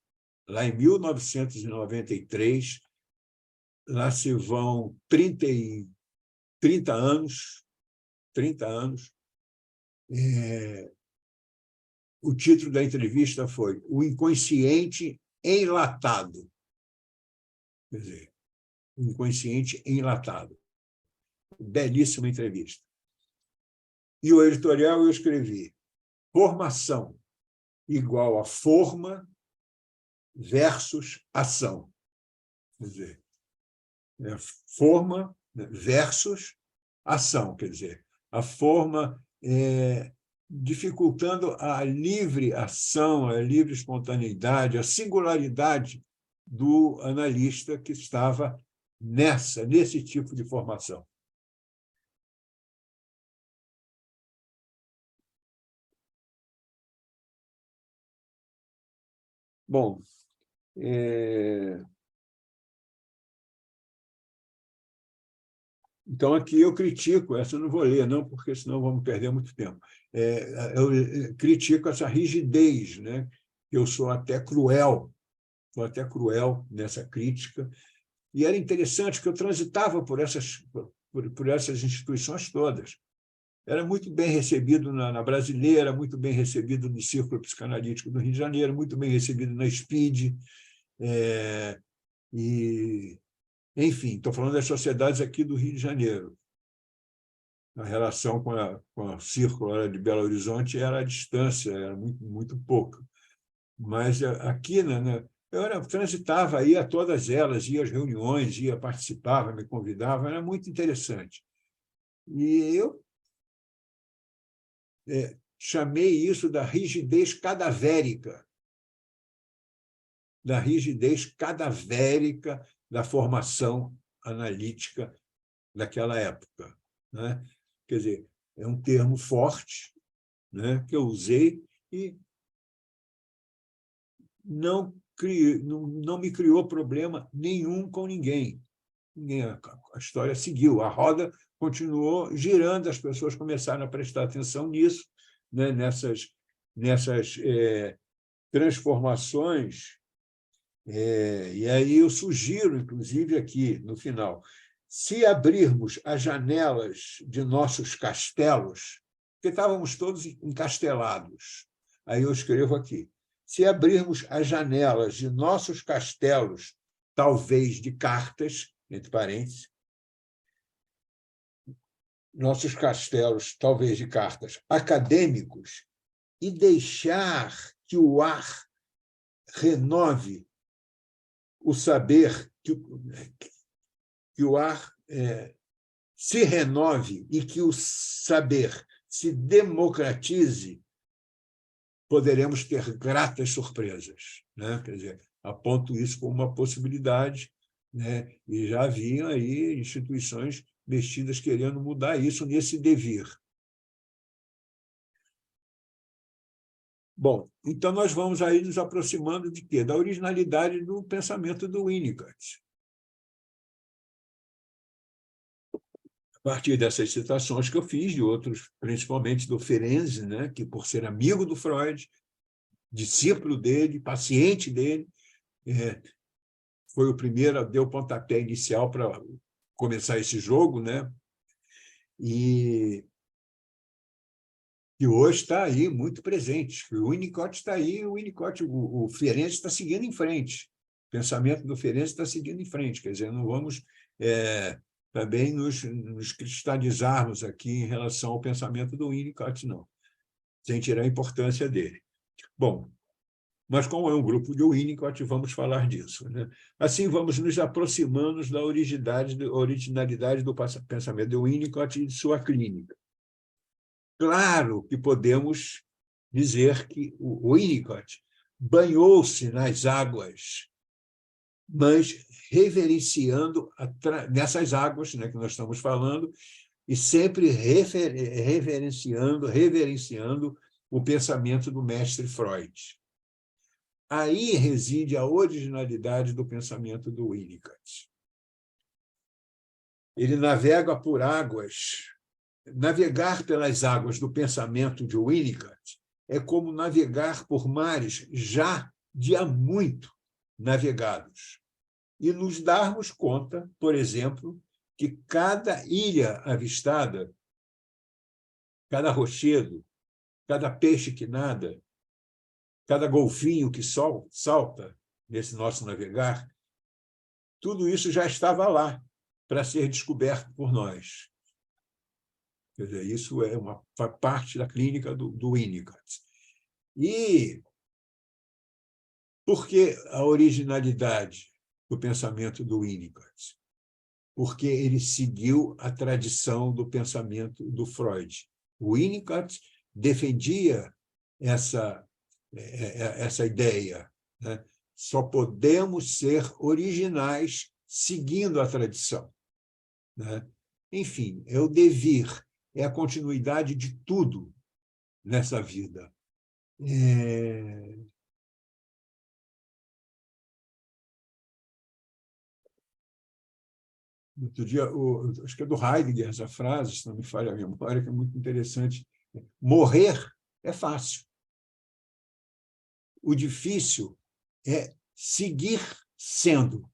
lá em 1993, lá se vão 30 anos, o título da entrevista foi O Inconsciente Enlatado. Quer dizer, o Inconsciente Enlatado. Belíssima entrevista. E o editorial eu escrevi: formação igual a forma versus ação. Quer dizer, forma versus ação. Quer dizer, a forma dificultando a livre ação, a livre espontaneidade, a singularidade do analista que estava nesse tipo de formação. Bom, então, aqui eu critico, essa eu não vou ler, não, porque senão vamos perder muito tempo. Eu critico essa rigidez, né? Eu sou até cruel nessa crítica. E era interessante que eu transitava por por essas instituições todas. Era muito bem recebido na Brasileira, muito bem recebido no Círculo Psicanalítico do Rio de Janeiro, muito bem recebido na SPID, enfim, estou falando das sociedades aqui do Rio de Janeiro. A relação com o Círculo de Belo Horizonte era a distância, era muito, muito pouca. Mas aqui, né, eu transitava, ia a todas elas, ia às reuniões, participava, me convidava, era muito interessante. E eu chamei isso da rigidez cadavérica, da formação analítica daquela época, né? Quer dizer, é um termo forte, né, que eu usei e não me criou problema nenhum com ninguém. A história seguiu, a roda continuou girando, as pessoas começaram a prestar atenção nisso, né, nessas transformações. E aí eu sugiro, inclusive, aqui, no final, se abrirmos as janelas de nossos castelos, porque estávamos todos encastelados, aí eu escrevo aqui, se abrirmos as janelas de nossos castelos, talvez de cartas, entre parênteses, nossos castelos, talvez de cartas, acadêmicos, e deixar que o ar renove o saber, que o ar se renove e que o saber se democratize, poderemos ter gratas surpresas, né? Quer dizer, aponto isso como uma possibilidade, né? E já haviam aí instituições mexidas querendo mudar isso nesse devir. Bom, então nós vamos aí nos aproximando de quê? Da originalidade do pensamento do Winnicott. A partir dessas citações que eu fiz, de outros, principalmente do Ferenczi, né, que, por ser amigo do Freud, discípulo dele, paciente dele, foi o primeiro, deu o pontapé inicial para começar esse jogo, né? E hoje está aí muito presente. O Winnicott está aí, o Ferenczi está seguindo em frente. O pensamento do Ferenczi está seguindo em frente. Quer dizer, não vamos também nos cristalizarmos aqui em relação ao pensamento do Winnicott, não, sem tirar a importância dele. Bom, mas como é um grupo de Winnicott, vamos falar disso, né? Assim, vamos nos aproximando da originalidade do pensamento de Winnicott e de sua clínica. Claro que podemos dizer que o Winnicott banhou-se nas águas, mas reverenciando nessas águas, né, que nós estamos falando, e sempre reverenciando o pensamento do mestre Freud. Aí reside a originalidade do pensamento do Winnicott. Ele navega por águas. Navegar pelas águas do pensamento de Winnicott é como navegar por mares já de há muito navegados. E nos darmos conta, por exemplo, que cada ilha avistada, cada rochedo, cada peixe que nada, cada golfinho que salta nesse nosso navegar, tudo isso já estava lá para ser descoberto por nós. Quer dizer, isso é uma parte da clínica do Winnicott. E por que a originalidade do pensamento do Winnicott? Porque ele seguiu a tradição do pensamento do Freud. O Winnicott defendia essa ideia, né? Só podemos ser originais seguindo a tradição, né? Enfim, é o devir, é a continuidade de tudo nessa vida. Outro dia, acho que é do Heidegger essa frase, se não me falha a memória, que é muito interessante. Morrer é fácil. O difícil é seguir sendo.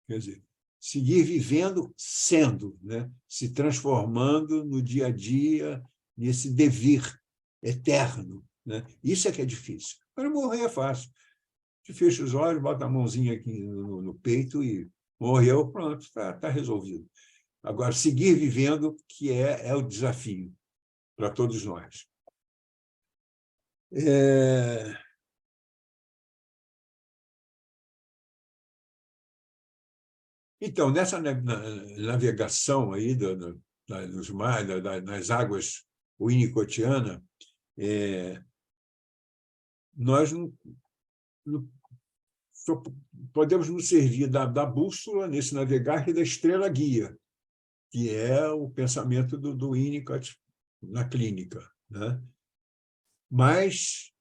Quer dizer, seguir vivendo, sendo, né? Se transformando no dia a dia, nesse devir eterno, né? Isso é que é difícil. Para morrer é fácil. Você fecha os olhos, bota a mãozinha aqui no peito e morreu, pronto, está resolvido. Agora, seguir vivendo, que é o desafio para todos nós. Então, nessa navegação aí dos mares, nas águas winnicottianas, nós só podemos nos servir da bússola nesse navegar e da estrela guia, que é o pensamento do Winnicott na clínica, né? Mas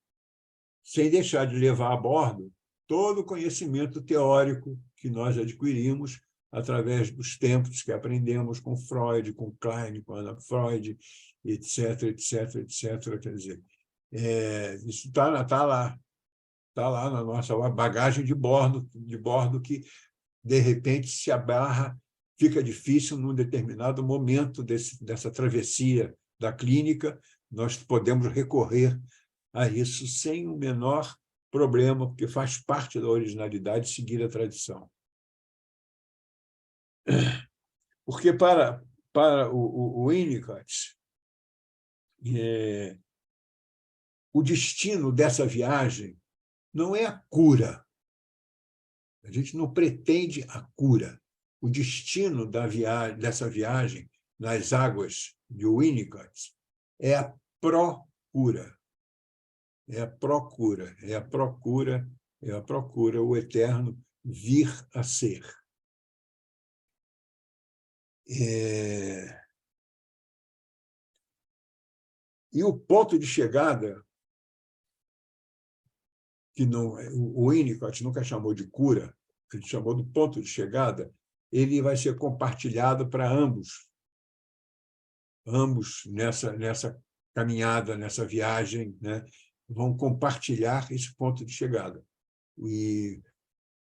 sem deixar de levar a bordo todo o conhecimento teórico que nós adquirimos através dos tempos que aprendemos com Freud, com Klein, com Anna Freud, etc., etc., etc. Quer dizer, isso está lá na nossa bagagem de bordo que, de repente, se abarra, fica difícil num determinado momento dessa travessia da clínica, nós podemos recorrer a isso sem o menor problema, porque faz parte da originalidade seguir a tradição. Porque para o Winnicott, o destino dessa viagem não é a cura. A gente não pretende a cura. O destino dessa viagem nas águas de Winnicott é a procura. É a procura, o eterno vir a ser. E o ponto de chegada, que não, o Winnicott nunca chamou de cura, ele chamou do ponto de chegada, ele vai ser compartilhado para ambos nessa caminhada, nessa viagem, né? Vão compartilhar esse ponto de chegada. E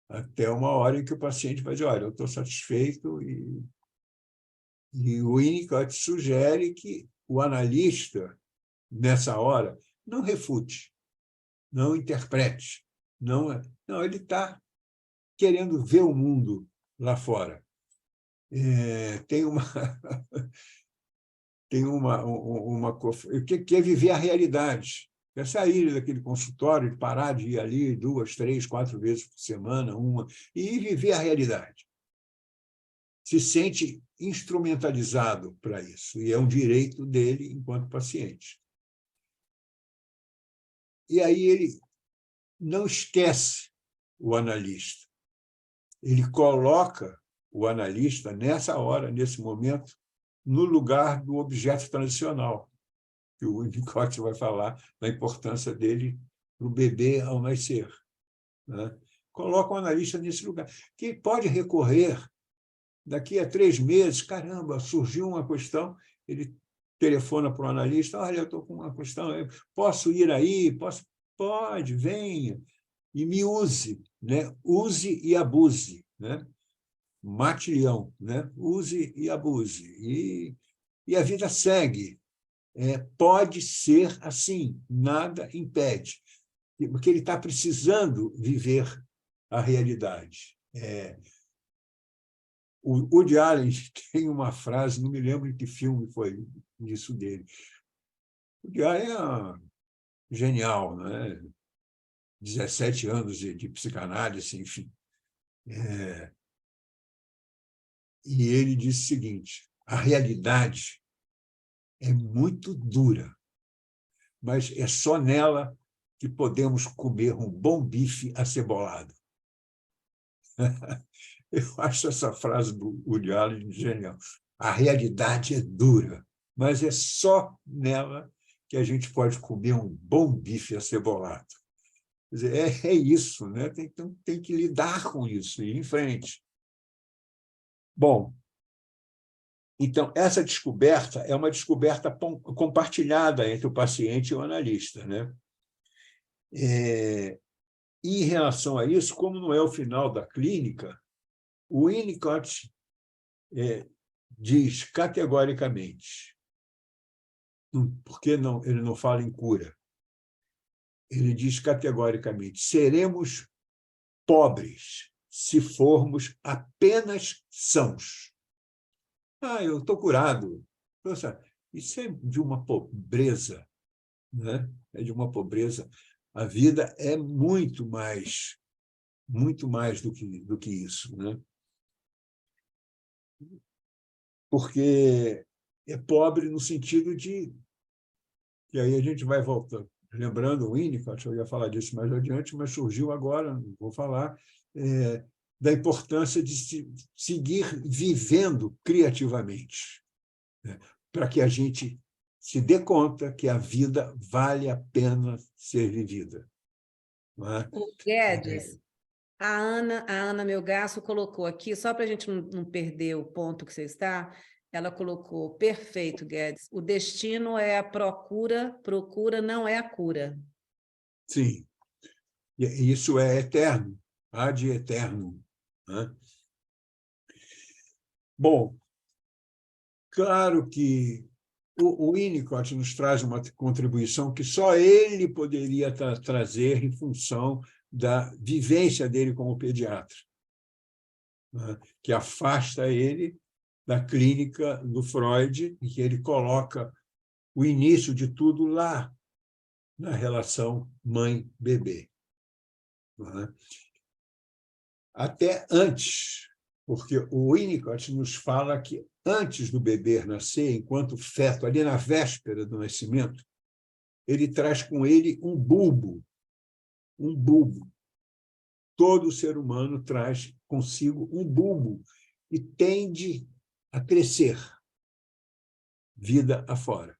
até uma hora em que o paciente vai dizer, olha, eu estou satisfeito, e o Winnicott sugere que o analista, nessa hora, não refute, não interprete, não, ele está querendo ver o mundo lá fora. Tem que é viver a realidade, é sair daquele consultório, parar de ir ali 2, 3, 4 vezes por semana, e viver a realidade. Se sente instrumentalizado para isso, e é um direito dele enquanto paciente. E aí ele não esquece o analista. Ele coloca o analista, nessa hora, nesse momento, no lugar do objeto tradicional, que o Winnicott vai falar da importância dele para o bebê ao nascer, né? Coloca o analista nesse lugar, que pode recorrer daqui a 3 meses, caramba, surgiu uma questão, ele telefona para o analista, olha, eu estou com uma questão, posso ir aí? Pode, venha, e me use, né? Use e abuse, né? Mate-leão, né? Use e abuse. E a vida segue. Pode ser assim, nada impede, porque ele está precisando viver a realidade. O Woody Allen tem uma frase, não me lembro em que filme foi isso dele. O Woody Allen é genial, né? 17 anos de psicanálise, enfim. E ele disse o seguinte, a realidade é muito dura, mas é só nela que podemos comer um bom bife acebolado. Eu acho essa frase do Woody Allen genial. A realidade é dura, mas é só nela que a gente pode comer um bom bife acebolado. Quer dizer, é isso, né? Tem que lidar com isso, ir em frente. Bom, então, essa descoberta é uma descoberta compartilhada entre o paciente e o analista, né? E, em relação a isso, como não é o final da clínica, O Winnicott diz categoricamente, porque ele não fala em cura, ele diz categoricamente, seremos pobres se formos apenas sãos. Eu estou curado. Nossa, isso é de uma pobreza, né? É de uma pobreza. A vida é muito mais do que isso, né? Porque é pobre no sentido de... E aí a gente vai voltando. Lembrando o Winnicott, eu ia falar disso mais adiante, mas surgiu agora, não vou falar, da importância de seguir vivendo criativamente, né? Para que a gente se dê conta que a vida vale a pena ser vivida. Não é? O Guedes, a Ana Melgaço colocou aqui, só para a gente não perder o ponto que você está, ela colocou, perfeito, Guedes, o destino é a procura não é a cura. Sim, e isso é eterno, ad eterno, né? Bom, claro que o Winnicott nos traz uma contribuição que só ele poderia trazer em função da vivência dele como pediatra, né? Que afasta ele da clínica do Freud, e que ele coloca o início de tudo lá, na relação mãe-bebê, né? Até antes, porque o Winnicott nos fala que antes do bebê nascer, enquanto feto, ali na véspera do nascimento, ele traz com ele um bulbo, um bulbo. Todo ser humano traz consigo um bulbo e tende a crescer, vida afora.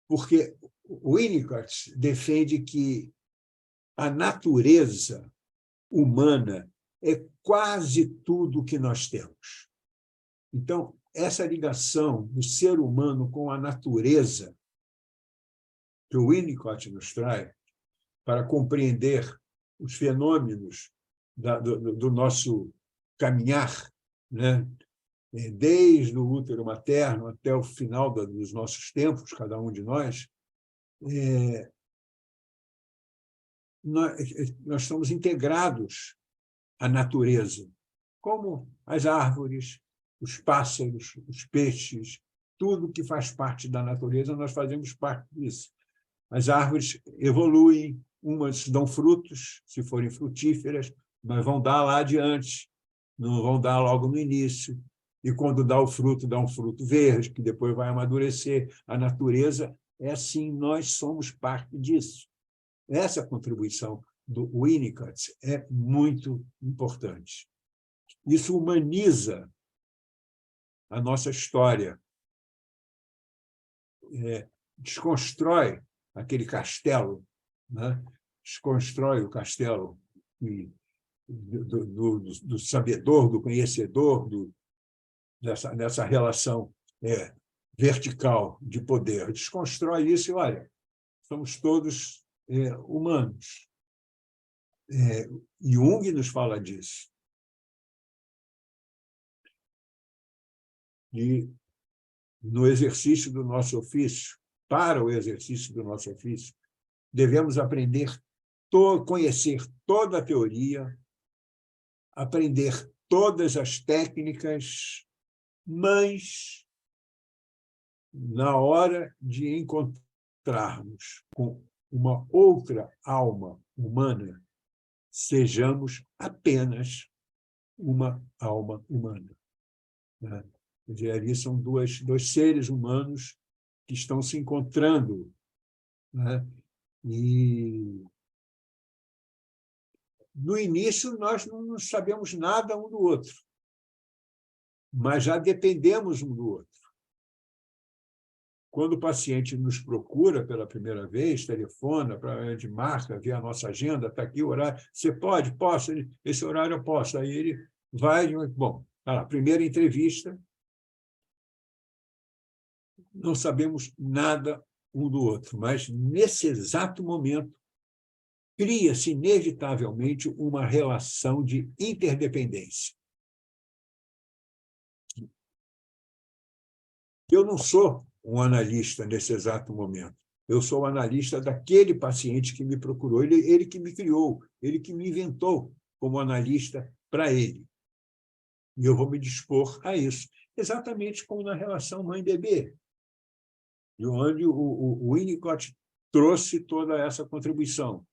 Porque o Winnicott defende que a natureza humana é quase tudo que nós temos. Então, essa ligação do ser humano com a natureza que o Winnicott nos traz para compreender os fenômenos do nosso caminhar, né? Desde o útero materno até o final dos nossos tempos, cada um de nós, nós estamos integrados à natureza, como as árvores, os pássaros, os peixes, tudo que faz parte da natureza, nós fazemos parte disso. As árvores evoluem, umas dão frutos, se forem frutíferas, mas vão dar lá adiante, não vão dar logo no início. E quando dá o fruto, dá um fruto verde, que depois vai amadurecer. A natureza é assim, nós somos parte disso. Essa contribuição do Winnicott é muito importante. Isso humaniza a nossa história, desconstrói aquele castelo, né? Desconstrói o castelo do sabedor, do conhecedor, dessa relação vertical de poder. Desconstrói isso e, olha, somos todos humanos. Jung nos fala disso. E, no exercício do nosso ofício, para o exercício do nosso ofício, devemos aprender, conhecer toda a teoria, aprender todas as técnicas, mas, na hora de encontrarmos com uma outra alma humana, sejamos apenas uma alma humana, né? Ali são dois seres humanos que estão se encontrando, né? E, no início, nós não sabemos nada um do outro, mas já dependemos um do outro. Quando o paciente nos procura pela primeira vez, telefona, a gente marca, vê a nossa agenda, está aqui o horário, você pode? Posso? Esse horário eu posso. Aí ele vai, bom, tá lá, primeira entrevista, não sabemos nada um do outro, mas, nesse exato momento, cria-se inevitavelmente uma relação de interdependência. Eu não sou um analista nesse exato momento. Eu sou o analista daquele paciente que me procurou, ele que me criou, ele que me inventou como analista para ele. E eu vou me dispor a isso, exatamente como na relação mãe-bebê, de onde o Winnicott trouxe toda essa contribuição.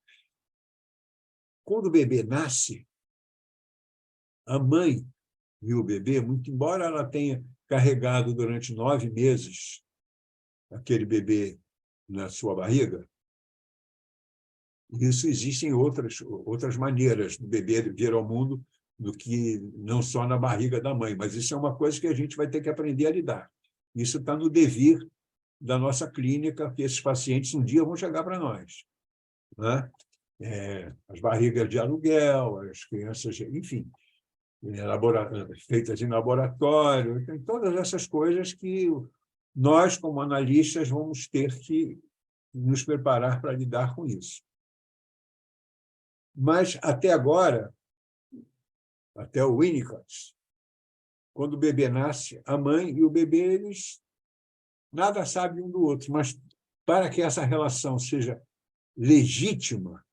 Quando o bebê nasce, a mãe e o bebê, muito embora ela tenha carregado durante 9 meses aquele bebê na sua barriga, isso existem outras maneiras do bebê vir ao mundo do que não só na barriga da mãe, mas isso é uma coisa que a gente vai ter que aprender a lidar. Isso está no devir da nossa clínica, que esses pacientes um dia vão chegar para nós, né? As barrigas de aluguel, as crianças, enfim, feitas em laboratório, tem todas essas coisas que nós, como analistas, vamos ter que nos preparar para lidar com isso. Mas, até agora, até o Winnicott, quando o bebê nasce, a mãe e o bebê, eles nada sabem um do outro, mas para que essa relação seja legítima,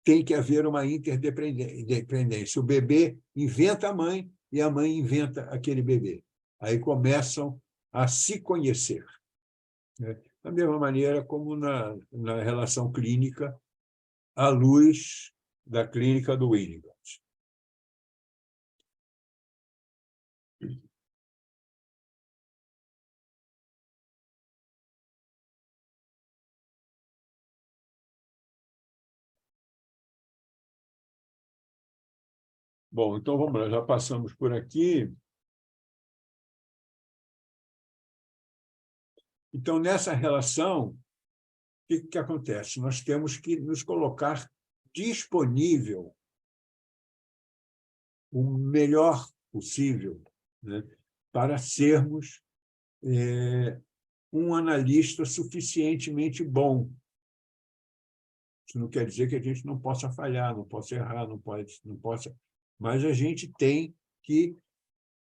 tem que haver uma interdependência. O bebê inventa a mãe e a mãe inventa aquele bebê. Aí começam a se conhecer, né? Da mesma maneira como na relação clínica, à luz da clínica do Winnicott. Bom, então vamos lá, já passamos por aqui. Então, nessa relação, o que acontece? Nós temos que nos colocar disponível o melhor possível, né, para sermos um analista suficientemente bom. Isso não quer dizer que a gente não possa falhar, não possa errar, não possa... Mas a gente tem que,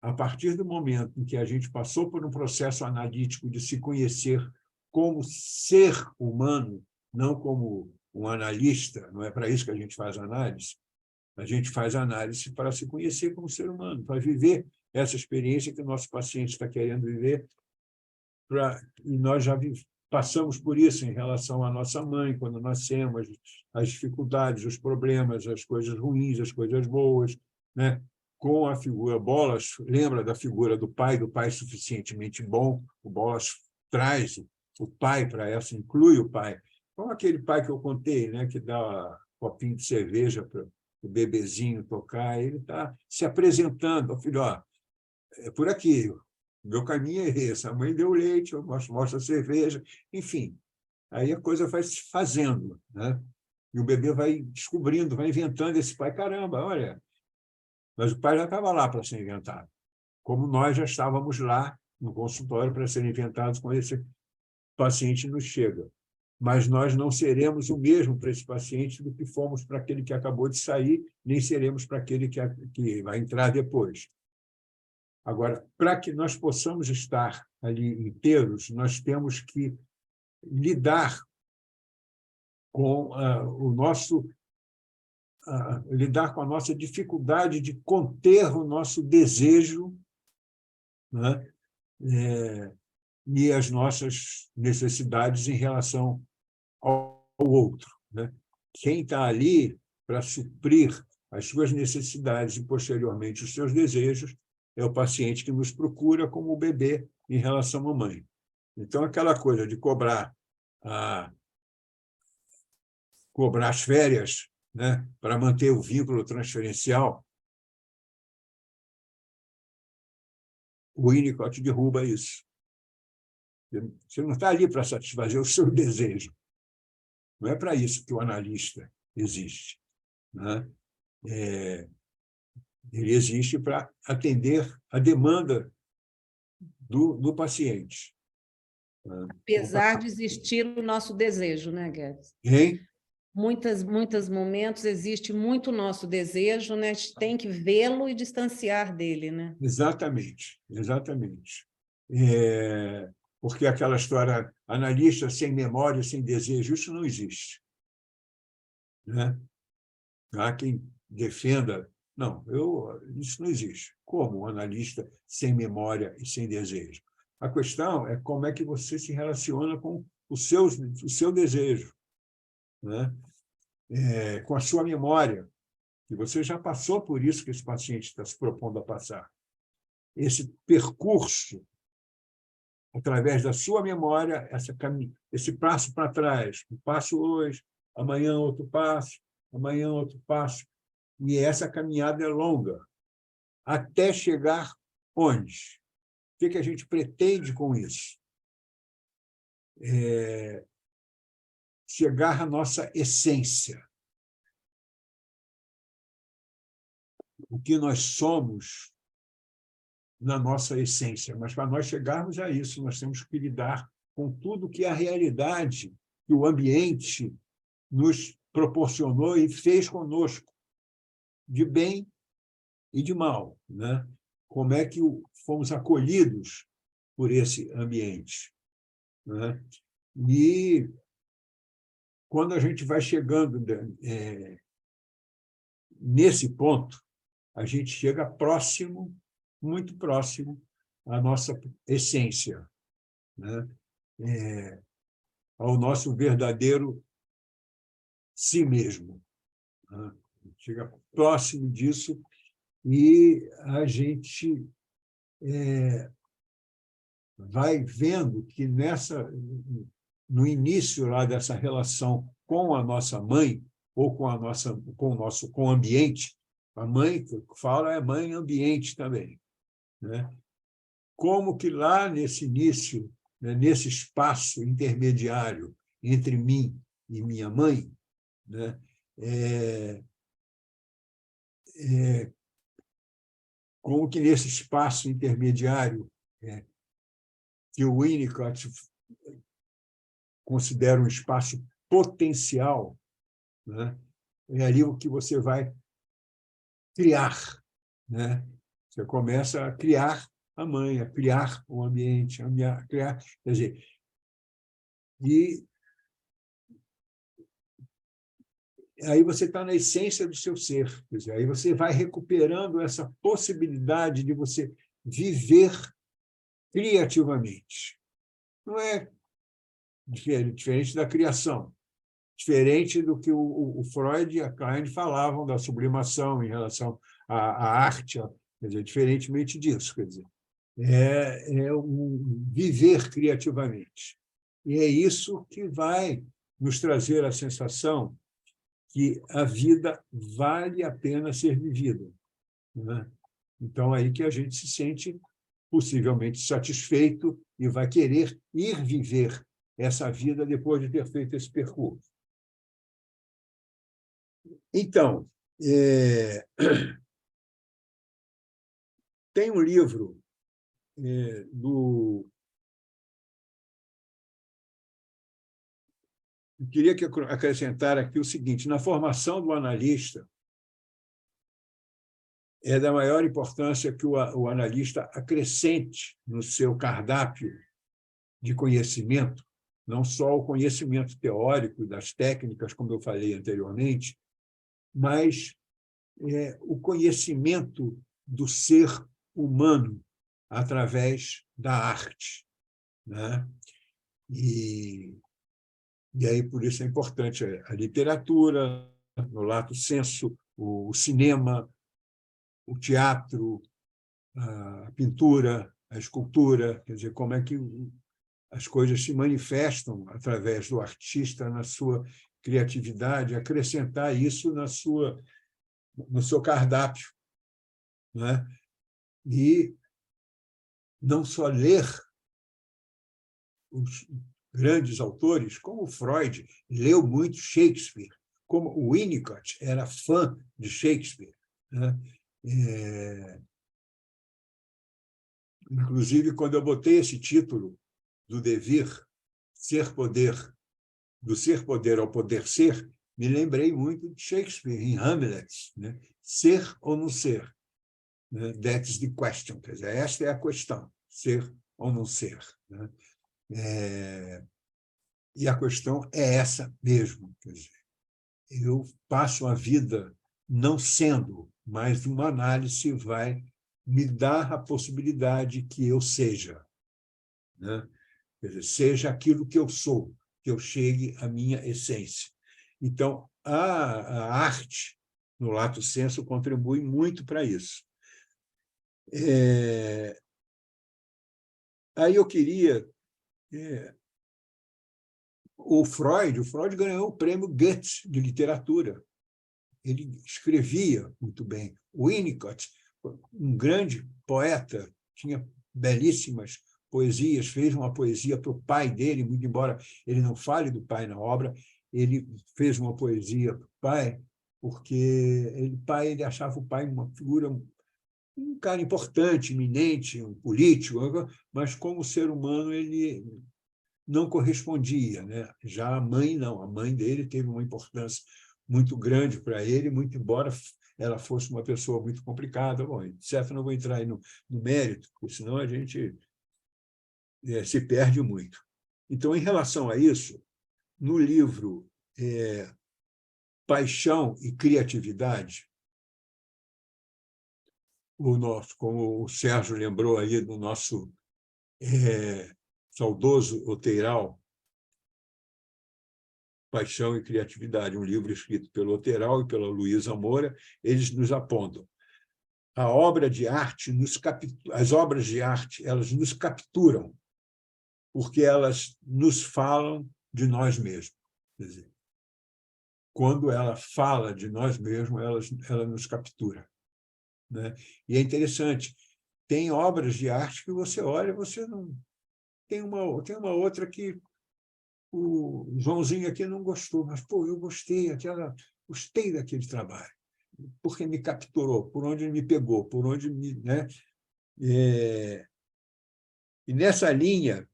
a partir do momento em que a gente passou por um processo analítico de se conhecer como ser humano, não como um analista, não é para isso que a gente faz análise para se conhecer como ser humano, para viver essa experiência que o nosso paciente está querendo viver. E nós já passamos por isso em relação à nossa mãe, quando nascemos, as dificuldades, os problemas, as coisas ruins, as coisas boas, né? Com a figura Bolas, lembra da figura do pai suficientemente bom, o Bolas traz o pai para essa, inclui o pai, como aquele pai que eu contei, né? Que dá copinho de cerveja para o bebezinho tocar, ele está se apresentando, filho, ó, é por aqui, o meu caminho é esse, a mãe deu leite, eu mostro a cerveja, enfim, aí a coisa vai se fazendo, né? E o bebê vai descobrindo, vai inventando esse pai, caramba, olha, mas o pai já estava lá para ser inventado, como nós já estávamos lá no consultório para ser inventados quando esse paciente nos chega. Mas nós não seremos o mesmo para esse paciente do que fomos para aquele que acabou de sair, nem seremos para aquele que vai entrar depois. Agora, para que nós possamos estar ali inteiros, nós temos que lidar com lidar com a nossa dificuldade de conter o nosso desejo, né? E as nossas necessidades em relação ao outro, né? Quem está ali para suprir as suas necessidades e, posteriormente, os seus desejos é o paciente que nos procura como o bebê em relação à mãe. Então, aquela coisa de cobrar as férias, né, para manter o vínculo transferencial, o Winnicott derruba isso. Você não está ali para satisfazer o seu desejo. Não é para isso que o analista existe, né? Ele existe para atender a demanda do paciente. Apesar de existir o nosso desejo, né, Guedes? Hein? muitos momentos existe muito nosso desejo, né? A gente tem que vê-lo e distanciar dele, né? Exatamente, exatamente. Porque aquela história, analista sem memória, sem desejo, isso não existe. Né? Há quem defenda, não, isso não existe. Como um analista sem memória e sem desejo? A questão é como é que você se relaciona com o seu desejo, né? Com a sua memória, que você já passou por isso que esse paciente está se propondo a passar. Esse percurso, através da sua memória, esse passo para trás, um passo hoje, amanhã outro passo, amanhã outro passo, e essa caminhada é longa, até chegar onde? O que a gente pretende com isso? Chegar à nossa essência. O que nós somos na nossa essência. Mas, para nós chegarmos a isso, nós temos que lidar com tudo que é a realidade que o ambiente nos proporcionou e fez conosco, de bem e de mal, né? Como é que fomos acolhidos por esse ambiente, né? E quando a gente vai chegando nesse ponto, a gente chega próximo, muito próximo à nossa essência, né? Ao nosso verdadeiro si mesmo, né? Chega próximo disso e a gente vai vendo que no início lá dessa relação com a nossa mãe ou com o ambiente, a mãe que fala é mãe ambiente também, né? Como que lá nesse início, né, nesse espaço intermediário entre mim e minha mãe, né, como que nesse espaço intermediário que o Winnicott considera um espaço potencial, né, é ali o que você vai criar, né? Você começa a criar a mãe, a criar o ambiente, a criar, quer dizer, e aí você está na essência do seu ser, quer dizer, aí você vai recuperando essa possibilidade de você viver criativamente. Não é diferente da criação, diferente do que o Freud e a Klein falavam da sublimação em relação à arte, quer dizer, diferentemente disso, quer dizer, o viver criativamente. E é isso que vai nos trazer a sensação que a vida vale a pena ser vivida, né? Então, aí que a gente se sente possivelmente satisfeito e vai querer ir viver essa vida depois de ter feito esse percurso. Então, tem um livro Eu queria acrescentar aqui o seguinte: na formação do analista, é da maior importância que o analista acrescente no seu cardápio de conhecimento, não só o conhecimento teórico das técnicas, como eu falei anteriormente, mas o conhecimento do ser humano através da arte, né? E aí, por isso, é importante a literatura, no lato sensu, o cinema, o teatro, a pintura, a escultura, quer dizer, como é que as coisas se manifestam através do artista na sua criatividade, acrescentar isso no seu cardápio, né? E não só ler os grandes autores, como Freud leu muito Shakespeare, como o Winnicott era fã de Shakespeare, né? Inclusive, quando eu botei esse título do Devir, Ser Poder, do ser poder ao poder ser, me lembrei muito de Shakespeare, em Hamlet, né? Ser ou não ser, né? That's the question. Quer dizer, esta é a questão, ser ou não ser, né? E a questão é essa mesmo. Quer dizer, eu passo a vida não sendo, mas uma análise vai me dar a possibilidade que eu seja, né? Quer dizer, seja aquilo que eu sou, que eu chegue à minha essência. Então, a arte, no lato sensu, contribui muito para isso. Aí eu queria... O Freud ganhou o prêmio Goethe de literatura. Ele escrevia muito bem. O Winnicott, um grande poeta, tinha belíssimas poesias, fez uma poesia para o pai dele, muito embora ele não fale do pai na obra, ele fez uma poesia para o pai, porque ele achava o pai uma figura, um cara importante, eminente, um político, mas como ser humano ele não correspondia, né? Já a mãe não, a mãe dele teve uma importância muito grande para ele, muito embora ela fosse uma pessoa muito complicada. Bom, certo, não vou entrar aí no mérito, porque senão a gente se perde muito. Então, em relação a isso, no livro Paixão e Criatividade, como o Sérgio lembrou aí do nosso saudoso Oteiral, Paixão e Criatividade, um livro escrito pelo Oteiral e pela Luísa Moura, eles nos apontam. A obra de arte as obras de arte, elas nos capturam, porque elas nos falam de nós mesmos. Quer dizer, quando ela fala de nós mesmos, ela nos captura, né? E é interessante, tem obras de arte que você olha, você não... Tem uma outra que o Joãozinho aqui não gostou, mas, pô, eu gostei daquele trabalho, porque me capturou, por onde me pegou, por onde me... Né? E nessa linha,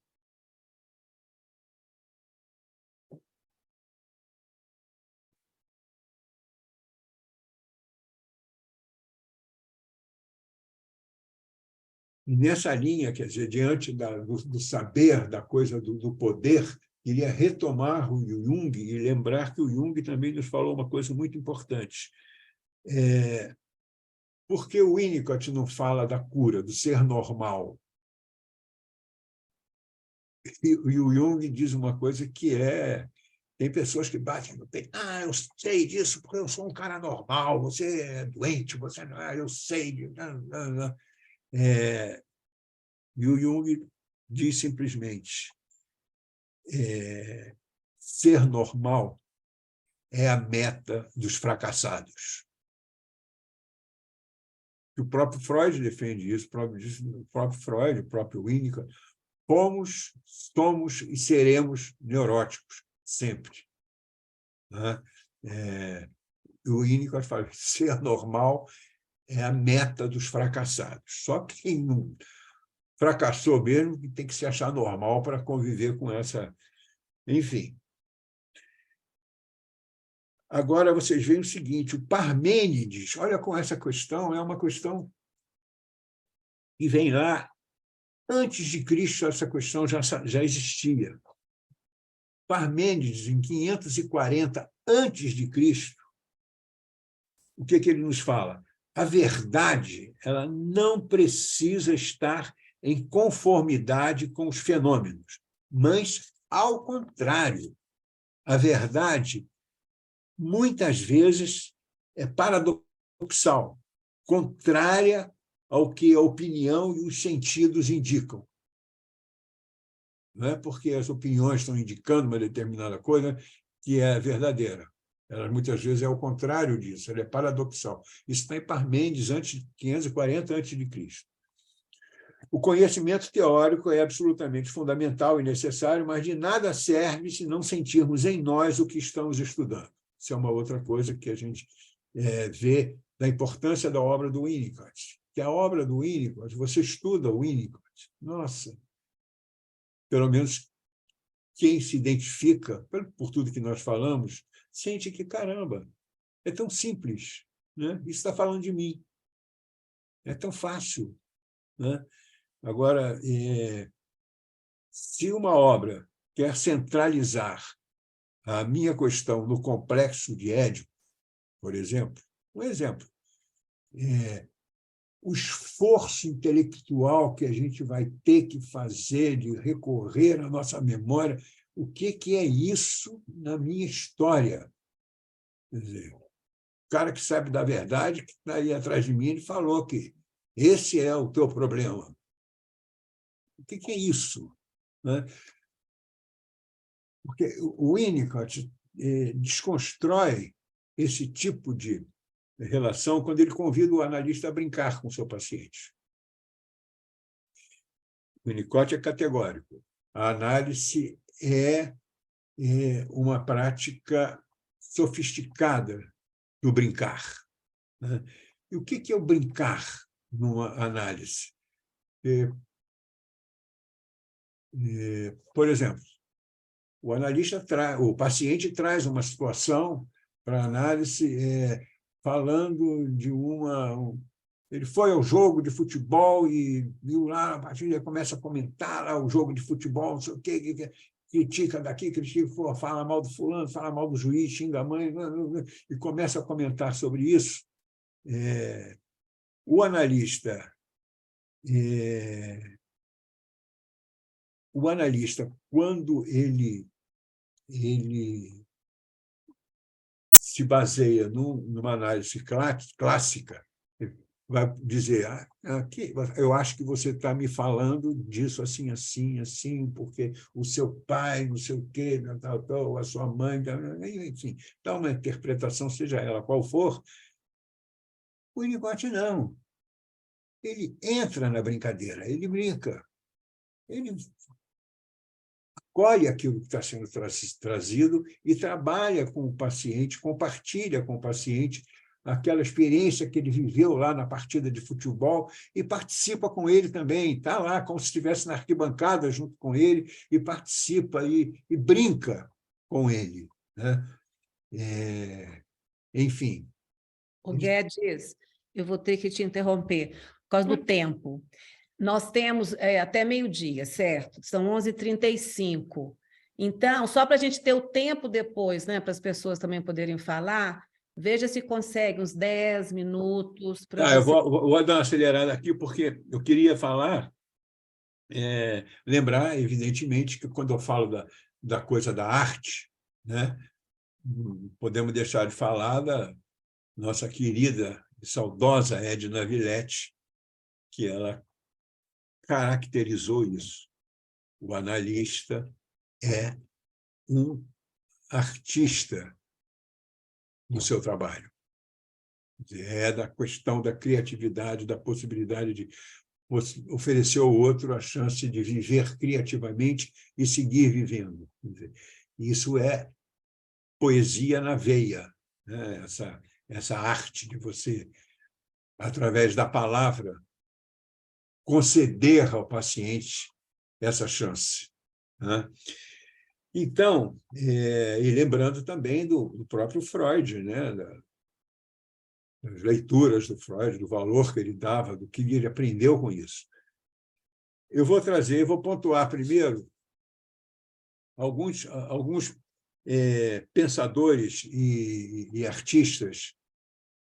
quer dizer, diante do saber, da coisa do poder, queria retomar o Jung e lembrar que o Jung também nos falou uma coisa muito importante. Por que o Winnicott não fala da cura, do ser normal? E o Jung diz uma coisa que tem pessoas que batem no peito. Ah, eu sei disso porque eu sou um cara normal, você é doente, você não é, eu sei. E o Jung diz simplesmente, ser normal é a meta dos fracassados. O próprio Freud defende isso, o próprio Freud, o próprio Winnicott. Somos e seremos neuróticos, sempre. Né? O Winnicott fala que ser normal é a meta dos fracassados. Só que quem não fracassou mesmo tem que se achar normal para conviver com essa... Enfim. Agora, vocês veem o seguinte, o Parmênides, olha como essa questão é uma questão que vem lá. Antes de Cristo, essa questão já existia. Parmênides, em 540 antes de Cristo, o que ele nos fala? A verdade, ela não precisa estar em conformidade com os fenômenos, mas, ao contrário, a verdade, muitas vezes, é paradoxal, contrária ao que a opinião e os sentidos indicam. Não é porque as opiniões estão indicando uma determinada coisa que é verdadeira. Ela, muitas vezes, é o contrário disso, ela é paradoxal. Isso está em Parmênides, antes de 540 a.C. O conhecimento teórico é absolutamente fundamental e necessário, mas de nada serve se não sentirmos em nós o que estamos estudando. Isso é uma outra coisa que a gente vê da importância da obra do Winnicott. Que a obra do Winnicott, você estuda o Winnicott, nossa, pelo menos quem se identifica, por tudo que nós falamos, sente que, caramba, é tão simples, né? Isso está falando de mim. É tão fácil, né? Agora, se uma obra quer centralizar a minha questão no complexo de Édipo, por exemplo, um exemplo, o esforço intelectual que a gente vai ter que fazer de recorrer à nossa memória, o que é isso na minha história? Quer dizer, o cara que sabe da verdade, que está aí atrás de mim, ele falou que esse é o teu problema. O que é isso? Né? Porque o Winnicott desconstrói esse tipo de relação quando ele convida o analista a brincar com o seu paciente. O Winnicott é categórico. A análise é uma prática sofisticada do brincar. Né? E o que é o brincar numa análise? Por exemplo, o paciente traz uma situação para análise falando de ele foi ao jogo de futebol e viu lá, a partir daí começa a comentar lá o jogo de futebol, não sei o quê, critica daqui, critica, fala mal do fulano, fala mal do juiz, xinga a mãe, e começa a comentar sobre isso. O analista, quando ele se baseia numa análise clássica, vai dizer, aqui, eu acho que você está me falando disso assim, assim, assim, porque o seu pai, não sei o quê, tal, a sua mãe, enfim, dá uma interpretação, seja ela qual for. O Winnicott não. Ele entra na brincadeira, ele brinca. Ele acolhe aquilo que está sendo trazido e trabalha com o paciente, compartilha com o paciente aquela experiência que ele viveu lá na partida de futebol e participa com ele também, está lá como se estivesse na arquibancada junto com ele e participa e brinca com ele. Né? Enfim. O Guedes, eu vou ter que te interromper por causa do tempo. Nós temos até meio-dia, certo? São 11h35. Então, só para a gente ter o tempo depois, né, para as pessoas também poderem falar, veja se consegue uns 10 minutos para você... Eu vou dar uma acelerada aqui, porque eu queria falar, lembrar, evidentemente, que quando eu falo da coisa da arte, né, podemos deixar de falar da nossa querida e saudosa Edna Villette, que ela caracterizou isso. O analista é um artista no seu trabalho. É da questão da criatividade, da possibilidade de oferecer ao outro a chance de viver criativamente e seguir vivendo. Isso é poesia na veia, né? Essa arte de você, através da palavra, conceder ao paciente essa chance. Né? Então, e lembrando também do próprio Freud, né? Das leituras do Freud, do valor que ele dava, do que ele aprendeu com isso. Eu vou pontuar primeiro alguns pensadores e artistas,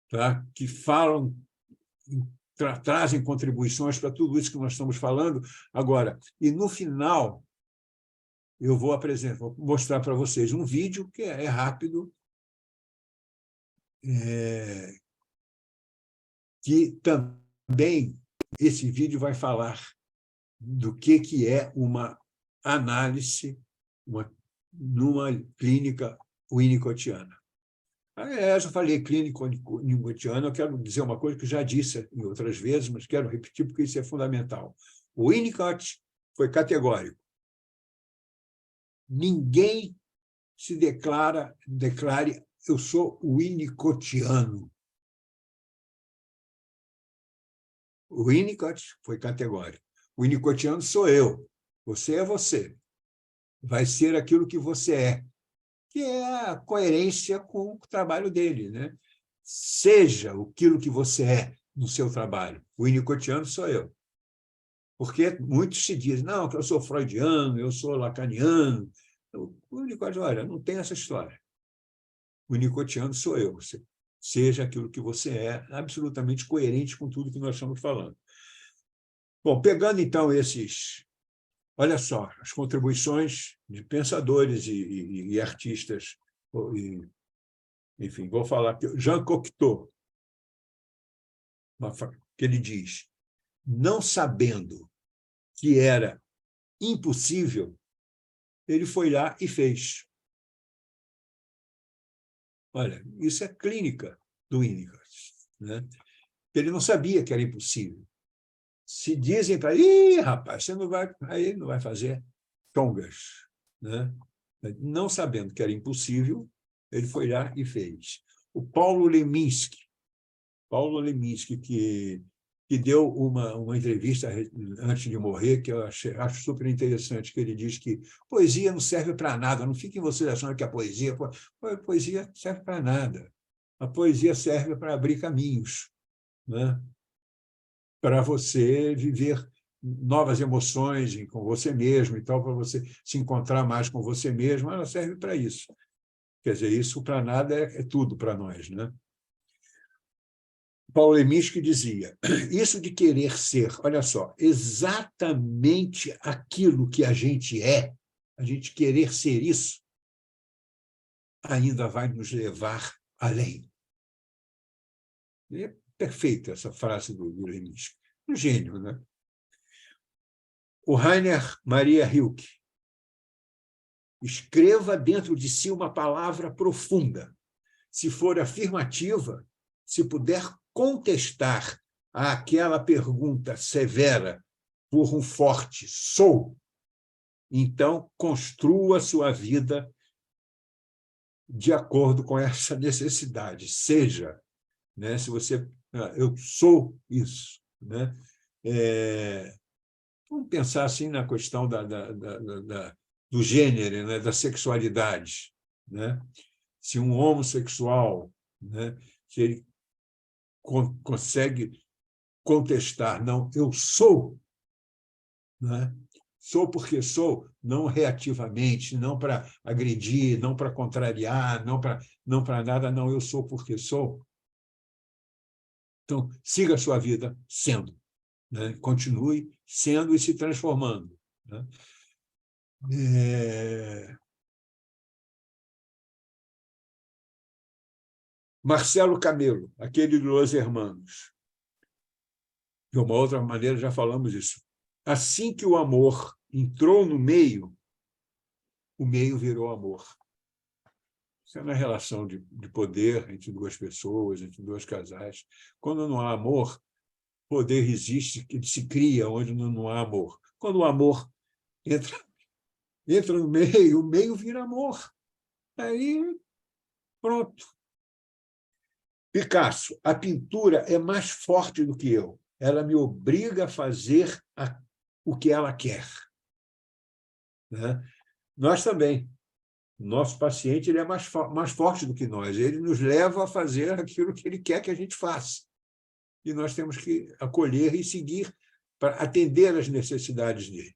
tá? Que falam, trazem contribuições para tudo isso que nós estamos falando agora. E, no final, eu vou mostrar para vocês um vídeo que é rápido, que também esse vídeo vai falar do que é uma análise numa clínica winnicottiana. Eu falei clínica winnicottiana, eu quero dizer uma coisa que eu já disse em outras vezes, mas quero repetir porque isso é fundamental. O Winnicott foi categórico. Ninguém se declare eu sou winnicottiano. O Winnicott foi categórico. O winnicottiano sou eu. Você é você. Vai ser aquilo que você é. que é a coerência com o trabalho dele, né? Seja aquilo que você é no seu trabalho. O winnicottiano sou eu. Porque muitos se dizem, não, que eu sou freudiano, eu sou lacaniano. O Winnicott, olha, não tem essa história. O winnicottiano sou eu. Seja aquilo que você é, absolutamente coerente com tudo que nós estamos falando. Bom, pegando então esses... Olha só, as contribuições de pensadores e artistas. Enfim, vou falar aqui. Jean Cocteau, que ele diz, não sabendo que era impossível, ele foi lá e fez. Olha, isso é clínica do Winnicott, né? Ele não sabia que era impossível. Se dizem para ele, rapaz, você não vai, aí ele não vai fazer tongas, né? Não sabendo que era impossível, ele foi lá e fez. O Paulo Leminski, que deu uma entrevista antes de morrer, que eu acho super interessante, que ele diz que poesia não serve para nada, não fiquem vocês achando que a poesia serve para nada. A poesia serve para abrir caminhos, né? Para você viver novas emoções com você mesmo e tal, para você se encontrar mais com você mesmo, ela serve para isso. Quer dizer, isso para nada é tudo para nós, né? Paulo Leminski dizia, isso de querer ser, olha só, exatamente aquilo que a gente é, a gente querer ser isso, ainda vai nos levar além. É perfeita essa frase do Leminski. Um gênio, né? O Rainer Maria Rilke. Escreva dentro de si uma palavra profunda. Se for afirmativa, se puder contestar àquela pergunta severa por um forte sou, então construa sua vida de acordo com essa necessidade. Seja, né, se você... Eu sou isso. Né? Vamos pensar assim na questão do gênero, né, da sexualidade. Né? Se um homossexual, né, se ele consegue contestar, não, eu sou, né? Sou porque sou, não reativamente, não para agredir, não para contrariar, não para nada, não, eu sou porque sou. Então, siga a sua vida sendo, né? Continue sendo e se transformando. Né? Marcelo Camelo, aquele de Los Hermanos. De uma outra maneira, já falamos isso. Assim que o amor entrou no meio, o meio virou amor. Isso é na relação de poder entre duas pessoas, entre dois casais. Quando não há amor, poder existe, ele se cria onde não há amor. Quando o amor entra no meio, o meio vira amor. Aí, pronto. Picasso, a pintura é mais forte do que eu. Ela me obriga a fazer o que ela quer. Né? Nós também. O nosso paciente ele é mais forte do que nós. Ele nos leva a fazer aquilo que ele quer que a gente faça. E nós temos que acolher e seguir para atender às necessidades dele.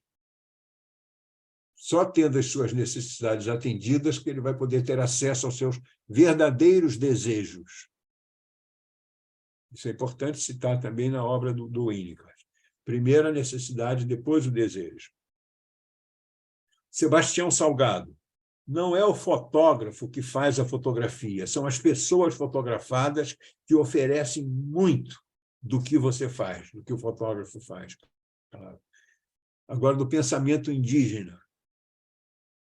Só tendo as suas necessidades atendidas que ele vai poder ter acesso aos seus verdadeiros desejos. Isso é importante citar também na obra do Winnicott. Primeiro a necessidade, depois o desejo. Sebastião Salgado. Não é o fotógrafo que faz a fotografia, são as pessoas fotografadas que oferecem muito do que você faz, do que o fotógrafo faz. Agora, do pensamento indígena,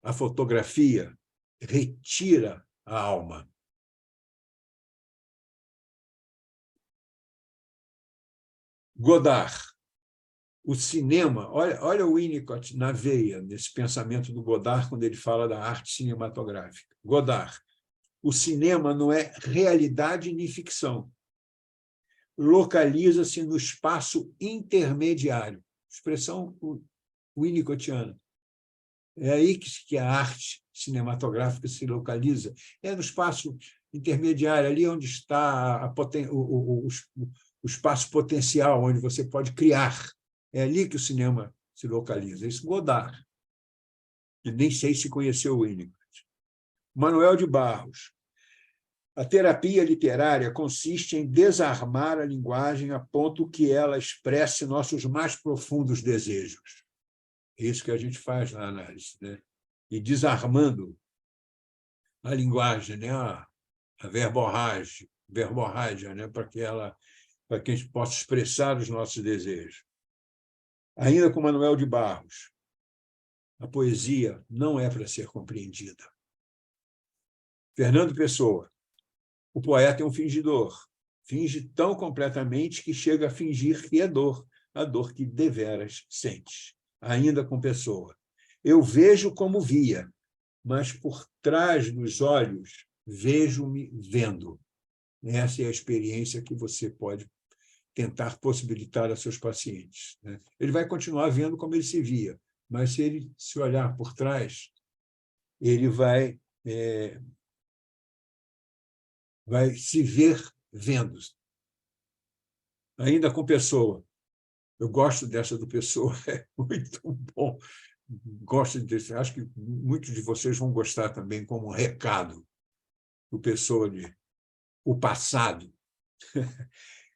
a fotografia retira a alma. Godard, o cinema, olha o Winnicott na veia, nesse pensamento do Godard, quando ele fala da arte cinematográfica. Godard, o cinema não é realidade nem ficção. Localiza-se no espaço intermediário. Expressão winnicottiana. É aí que a arte cinematográfica se localiza. É no espaço intermediário, ali onde está o espaço potencial, onde você pode criar. É ali que o cinema se localiza. Isso Godard, que nem sei se conheceu o Winnicott. Manuel de Barros. A terapia literária consiste em desarmar a linguagem a ponto que ela expresse nossos mais profundos desejos. É isso que a gente faz na análise, né? E desarmando a linguagem, né? A verborrágia, né? Para que a gente possa expressar os nossos desejos. Ainda com Manuel de Barros, a poesia não é para ser compreendida. Fernando Pessoa. O poeta é um fingidor. Finge tão completamente que chega a fingir que é dor, a dor que deveras sente. Ainda com Pessoa. Eu vejo como via, mas por trás dos olhos vejo-me vendo. Essa é a experiência que você pode tentar possibilitar a seus pacientes, né? Ele vai continuar vendo como ele se via, mas se ele se olhar por trás, ele vai se ver vendo. Ainda com Pessoa. Eu gosto dessa do Pessoa, é muito bom. Gosto desse, acho que muitos de vocês vão gostar também como recado do Pessoa de o passado.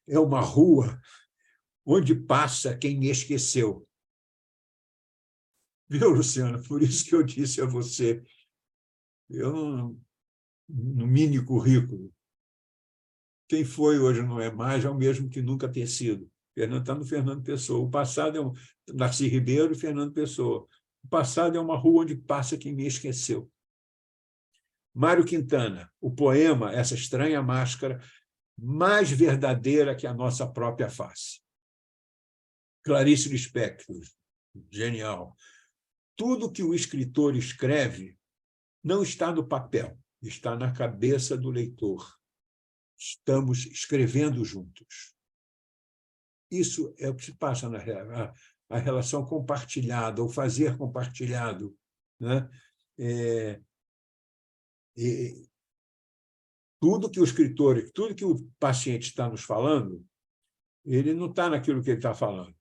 É uma rua onde passa quem me esqueceu. Viu, Luciano? Por isso que eu disse a você, eu no mini currículo, quem foi hoje não é mais, é o mesmo que nunca ter sido. Fernando está no Fernando Pessoa. O passado é Darcy Ribeiro e Fernando Pessoa. O passado é uma rua onde passa quem me esqueceu. Mário Quintana, o poema, essa estranha máscara, mais verdadeira que a nossa própria face. Clarice Lispector, genial. Tudo que o escritor escreve não está no papel, está na cabeça do leitor. Estamos escrevendo juntos. Isso é o que se passa na a relação compartilhada, o fazer compartilhado, né? Tudo que o escritor, tudo que o paciente está nos falando, ele não está naquilo que ele está falando.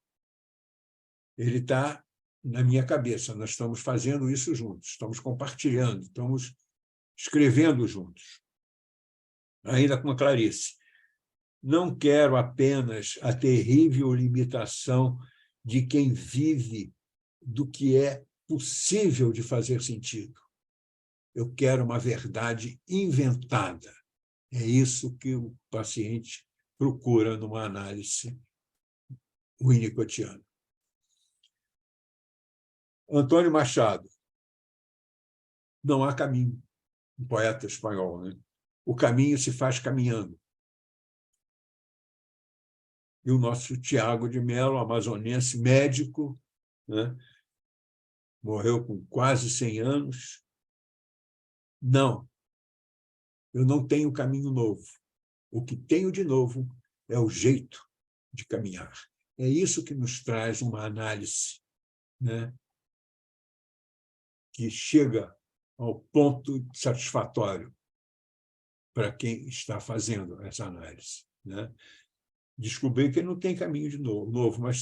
Ele está na minha cabeça. Nós estamos fazendo isso juntos, estamos compartilhando, estamos escrevendo juntos. Ainda com a Clarice. Não quero apenas a terrível limitação de quem vive do que é possível de fazer sentido. Eu quero uma verdade inventada. É isso que o paciente procura numa análise winnicottiana. Antônio Machado. Não há caminho. Um poeta espanhol, né? O caminho se faz caminhando. E o nosso Tiago de Mello, amazonense, médico, né? Morreu com quase 100 anos. Não, eu não tenho caminho novo. O que tenho de novo é o jeito de caminhar. É isso que nos traz uma análise, né? Que chega ao ponto satisfatório para quem está fazendo essa análise, né? Descobrir que não tem caminho de novo, mas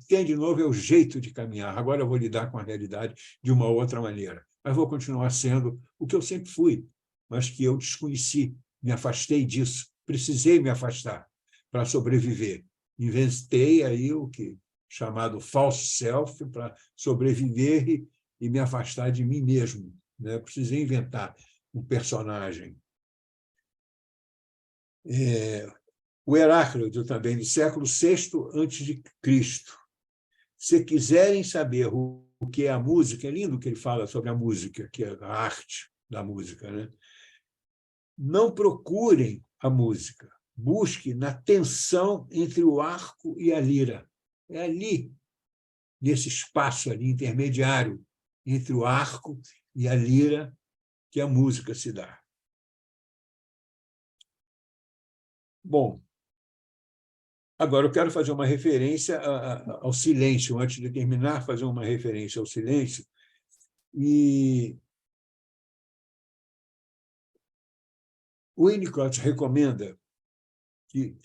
tem de novo é o jeito de caminhar. Agora eu vou lidar com a realidade de uma outra maneira, mas vou continuar sendo o que eu sempre fui, mas que eu desconheci, me afastei disso, precisei me afastar para sobreviver. Inventei aí o que chamado false self para sobreviver e me afastar de mim mesmo, né? Precisei inventar um personagem. O Heráclito, também, do século VI a.C. Se quiserem saber o que é a música, é lindo que ele fala sobre a música, que é a arte da música, né? Não procurem a música, busque na tensão entre o arco e a lira. É ali, nesse espaço ali intermediário entre o arco e a lira, que a música se dá. Bom, agora eu quero fazer uma referência ao silêncio, antes de terminar, fazer uma referência ao silêncio, E o Winnicott recomenda que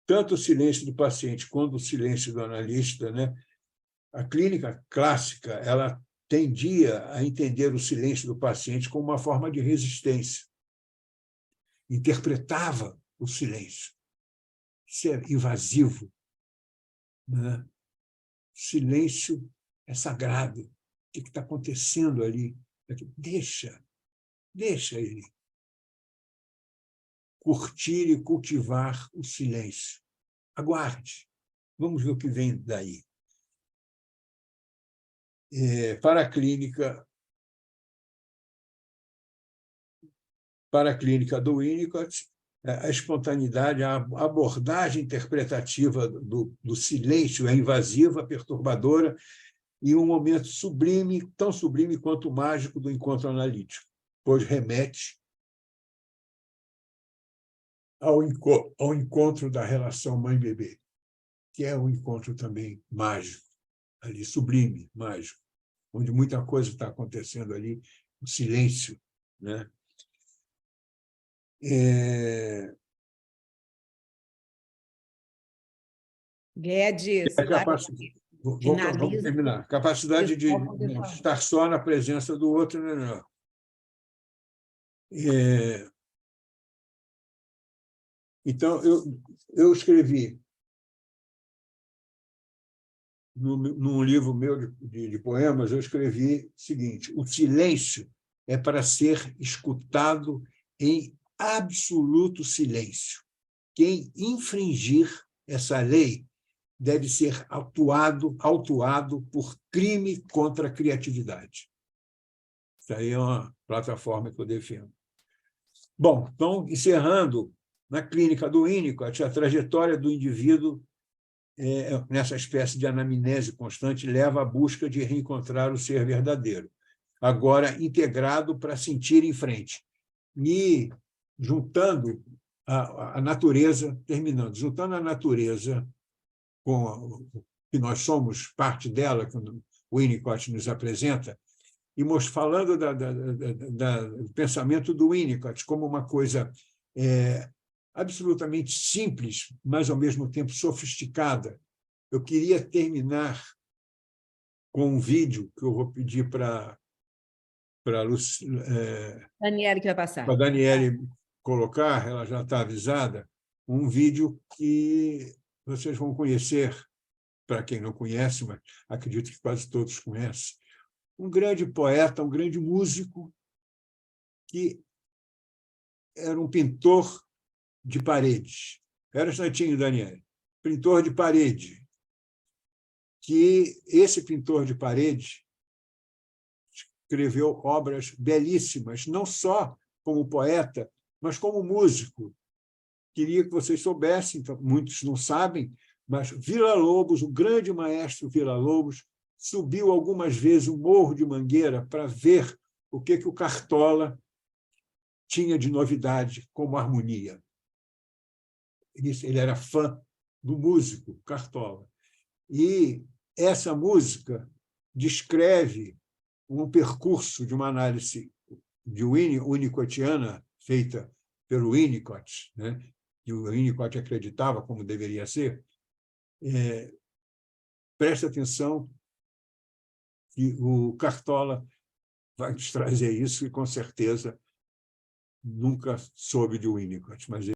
tanto o silêncio do paciente quanto o silêncio do analista, né, a clínica clássica ela tendia a entender o silêncio do paciente como uma forma de resistência. Interpretava o silêncio. Isso é invasivo, né? Silêncio é sagrado. O que está acontecendo ali? Deixa ele curtir e cultivar o silêncio. Aguarde. Vamos ver o que vem daí. Para a clínica do Winnicott, a espontaneidade, a abordagem interpretativa do silêncio é invasiva, perturbadora, e um momento sublime, tão sublime quanto o mágico do encontro analítico, pois remete ao encontro da relação mãe-bebê, que é um encontro também mágico, ali, sublime, mágico, onde muita coisa está acontecendo ali, o silêncio, né? Guedes, A lá vamos finaliza. terminar. Capacidade de Pessoal, poder falar. estar só na presença do outro. Não. Então, eu escrevi num livro meu de poemas, eu escrevi o seguinte: o silêncio é para ser escutado em absoluto silêncio. Quem infringir essa lei deve ser autuado por crime contra a criatividade. Isso aí é uma plataforma que eu defendo. Bom, então, encerrando, na clínica do Winnicott, a trajetória do indivíduo nessa espécie de anamnese constante leva à busca de reencontrar o ser verdadeiro, agora integrado para sentir em frente. E juntando a natureza, terminando, juntando a natureza com que nós somos parte dela, que o Winnicott nos apresenta, e falando do pensamento do Winnicott como uma coisa absolutamente simples, mas, ao mesmo tempo, sofisticada. Eu queria terminar com um vídeo que eu vou pedir para Daniele que vai passar. a Daniele colocar, ela já está avisada, um vídeo que vocês vão conhecer, para quem não conhece, mas acredito que quase todos conhecem, um grande poeta, um grande músico, que era um pintor de paredes. Era um instantinho, Daniel. Pintor de parede. Que esse pintor de parede escreveu obras belíssimas, não só como poeta, mas como músico. Queria que vocês soubessem, então, muitos não sabem, mas Villa-Lobos, o grande maestro Villa-Lobos, subiu algumas vezes o Morro de Mangueira para ver o que o Cartola tinha de novidade como harmonia. Ele era fã do músico Cartola. E essa música descreve um percurso de uma análise de winnicottiana feita pelo Winnicott, né? Que o Winnicott acreditava como deveria ser. Preste atenção que o Cartola vai nos trazer isso e, com certeza, nunca soube de Winnicott, mas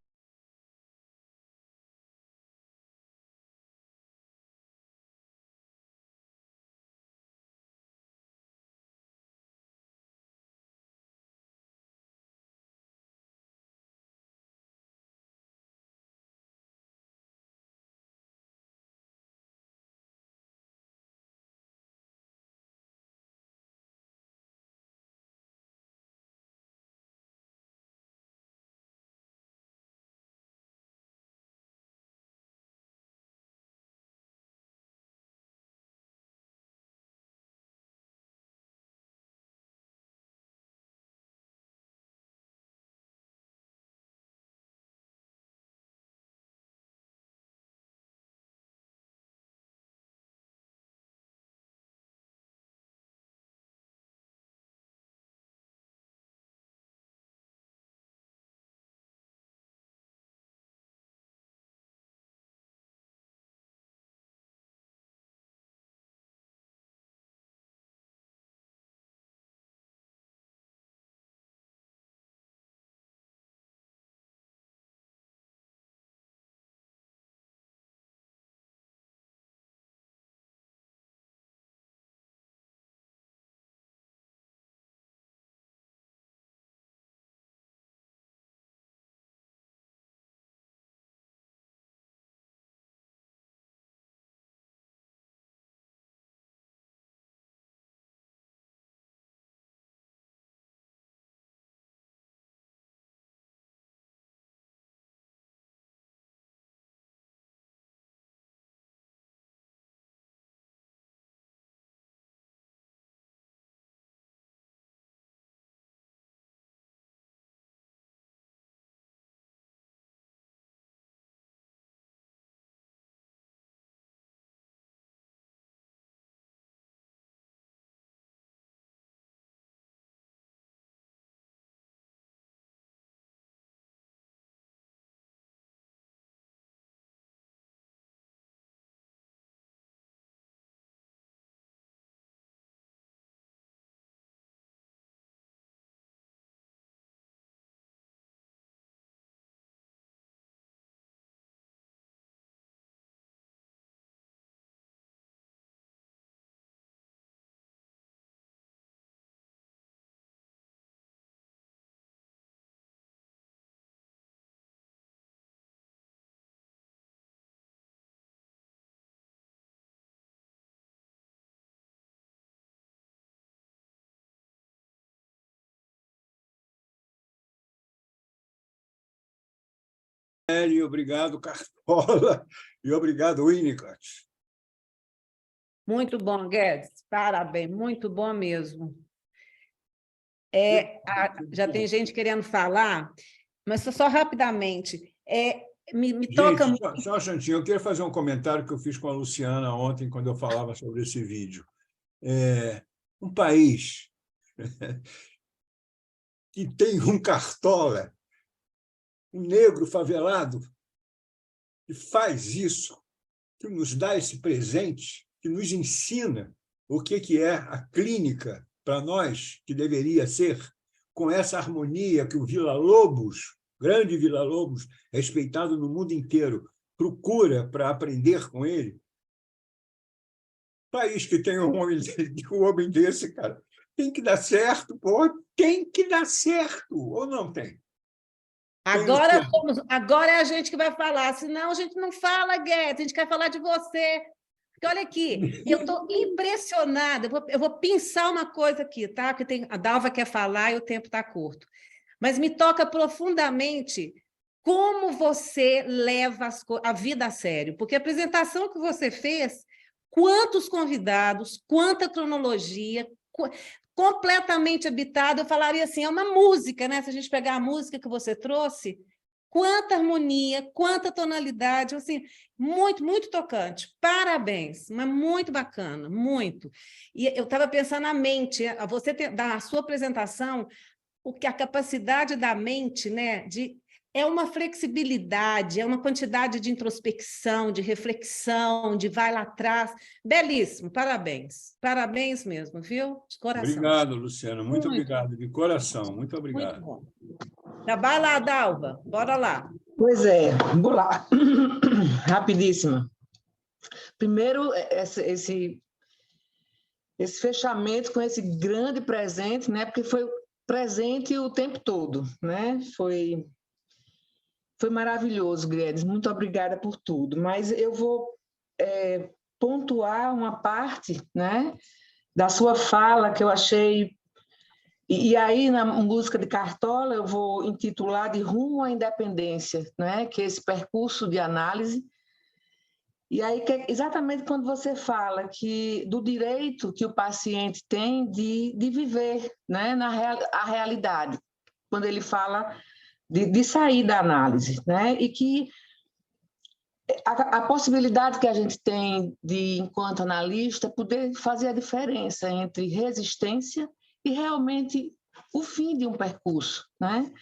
Daniele, obrigado, Cartola, e obrigado, Winnicott. Muito bom, Guedes. Parabéns, muito bom mesmo. Já tem gente querendo falar, mas só rapidamente. Me toca Gente, muito. só um instantinho, eu queria fazer um comentário que eu fiz com a Luciana ontem, quando eu falava sobre esse vídeo. Um país que tem um Cartola, um negro favelado, que faz isso, que nos dá esse presente, que nos ensina o que é a clínica para nós, que deveria ser, com essa harmonia que o Villa-Lobos, grande Villa-Lobos, respeitado no mundo inteiro, procura para aprender com ele. País que tem um homem desse, cara, tem que dar certo, pô, tem que dar certo, ou não tem? Agora é a gente que vai falar, senão a gente não fala, Guedes, a gente quer falar de você. Porque olha aqui, eu estou impressionada, eu vou pensar uma coisa aqui, tá? Porque a Dalva quer falar e o tempo está curto. Mas me toca profundamente como você leva a vida a sério. Porque a apresentação que você fez, quantos convidados, quanta cronologia, completamente habitado, eu falaria assim, é uma música, né? Se a gente pegar a música que você trouxe, quanta harmonia, quanta tonalidade, assim, muito, muito tocante. Parabéns, mas muito bacana, muito. E eu estava pensando na mente, da sua apresentação, o que a capacidade da mente, né, é uma flexibilidade, é uma quantidade de introspecção, de reflexão, de vai lá atrás. Belíssimo, parabéns. Parabéns mesmo, viu? De coração. Obrigado, Luciana. Muito obrigado, de coração. Muito obrigado. Muito bom. Tá, vai lá, Dalva. Bora lá. Pois é, vou lá. Rapidíssima. Primeiro, esse fechamento com esse grande presente, né? Porque foi presente o tempo todo, né? Foi maravilhoso, Guedes. Muito obrigada por tudo. Mas eu vou pontuar uma parte, né, da sua fala que eu achei. E aí, na música de Cartola, eu vou intitular de Rumo à Independência, né, que é esse percurso de análise. E aí, que é exatamente quando você fala do direito que o paciente tem de viver, né, a realidade, quando ele fala de sair da análise, né? E que a possibilidade que a gente tem de, enquanto analista, poder fazer a diferença entre resistência e realmente o fim de um percurso, né?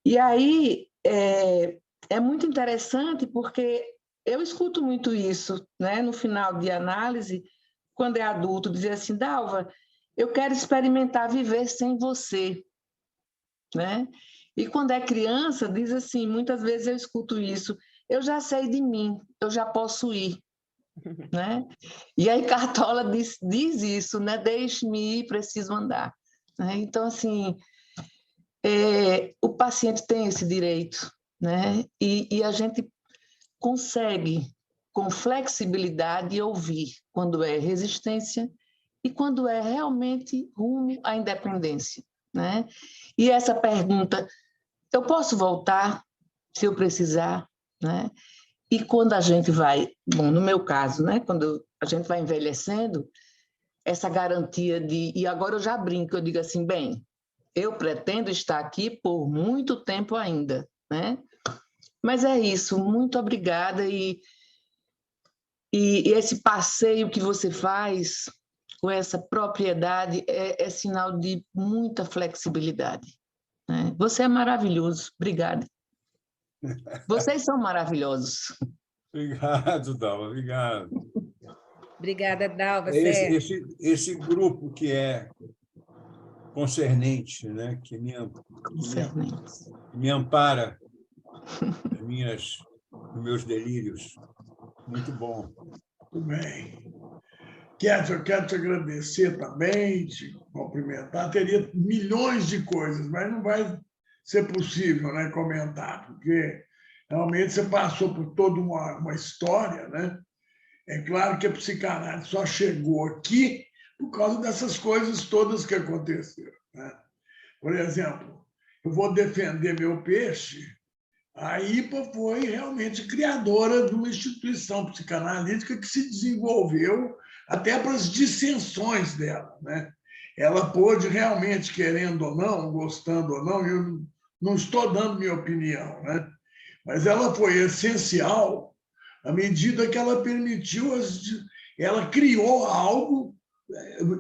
E aí é muito interessante porque eu escuto muito isso, né? No final de análise, quando é adulto, dizer assim, Dalva, eu quero experimentar viver sem você, né? E quando é criança, diz assim, muitas vezes eu escuto isso, eu já sei de mim, eu já posso ir, né? E aí Cartola diz isso, né? Deixe-me ir, preciso andar. Né? Então, assim, o paciente tem esse direito, né? E a gente consegue, com flexibilidade, ouvir quando é resistência e quando é realmente rumo à independência, né? E essa pergunta, eu posso voltar se eu precisar, né? E quando a gente vai, bom, no meu caso, né? Quando a gente vai envelhecendo, essa garantia e agora eu já brinco, eu digo assim, bem, eu pretendo estar aqui por muito tempo ainda, né? Mas é isso, muito obrigada e esse passeio que você faz com essa propriedade é sinal de muita flexibilidade. Né? Você é maravilhoso, obrigada. Vocês são maravilhosos. Obrigado, Dalva, obrigado. Obrigada, Dalva. Esse grupo que é concernente, né? que me ampara nos meus delírios. Muito bom. Muito bem. Eu quero te agradecer também, te cumprimentar. Teria milhões de coisas, mas não vai ser possível, né, comentar, porque realmente você passou por toda uma história, né? É claro que a psicanálise só chegou aqui por causa dessas coisas todas que aconteceram. Né? Por exemplo, eu vou defender meu peixe a IPA foi realmente criadora de uma instituição psicanalítica que se desenvolveu até para as dissensões dela, né? Ela pôde realmente, querendo ou não, gostando ou não, eu não estou dando minha opinião, né? Mas ela foi essencial à medida que ela permitiu, ela criou algo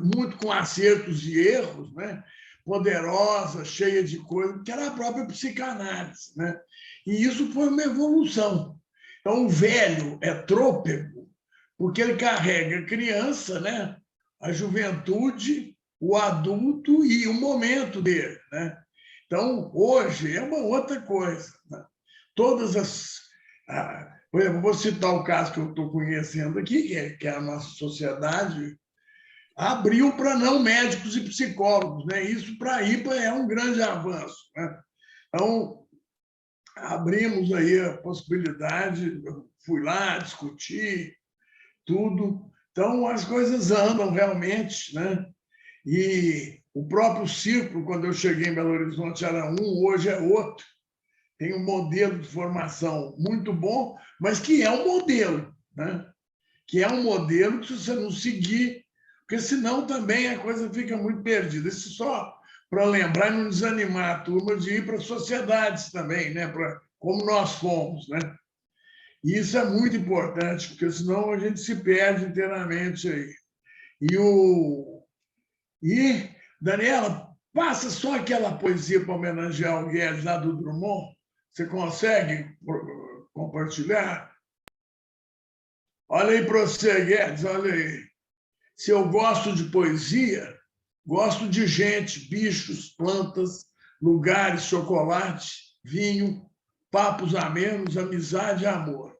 muito com acertos e erros, né? Poderosa, cheia de coisas, que era a própria psicanálise, né? E isso foi uma evolução. Então, o velho é trôpego, porque ele carrega a criança, né? A juventude, o adulto e o momento dele, né? Então, hoje é uma outra coisa, né? Todas as... Por exemplo, vou citar o caso que eu estou conhecendo aqui, que é a nossa sociedade abriu para não médicos e psicólogos, né? Isso para a IPA é um grande avanço, né? Então, abrimos aí a possibilidade, eu fui lá discutir tudo. Então, as coisas andam realmente, né? E o próprio círculo, quando eu cheguei em Belo Horizonte, era um, hoje é outro. Tem um modelo de formação muito bom, mas que é um modelo, né? Que é um modelo que, se você não seguir, porque senão também a coisa fica muito perdida. Isso só para lembrar e não desanimar a turma de ir para sociedades também, né? Como nós fomos, né? E isso é muito importante, porque senão a gente se perde inteiramente aí. E Daniela, passa só aquela poesia para homenagear o Guedes lá do Drummond. Você consegue compartilhar? Olha aí para você, Guedes, olha aí. Se eu gosto de poesia, gosto de gente, bichos, plantas, lugares, chocolate, vinho, papos amenos, amizade e amor.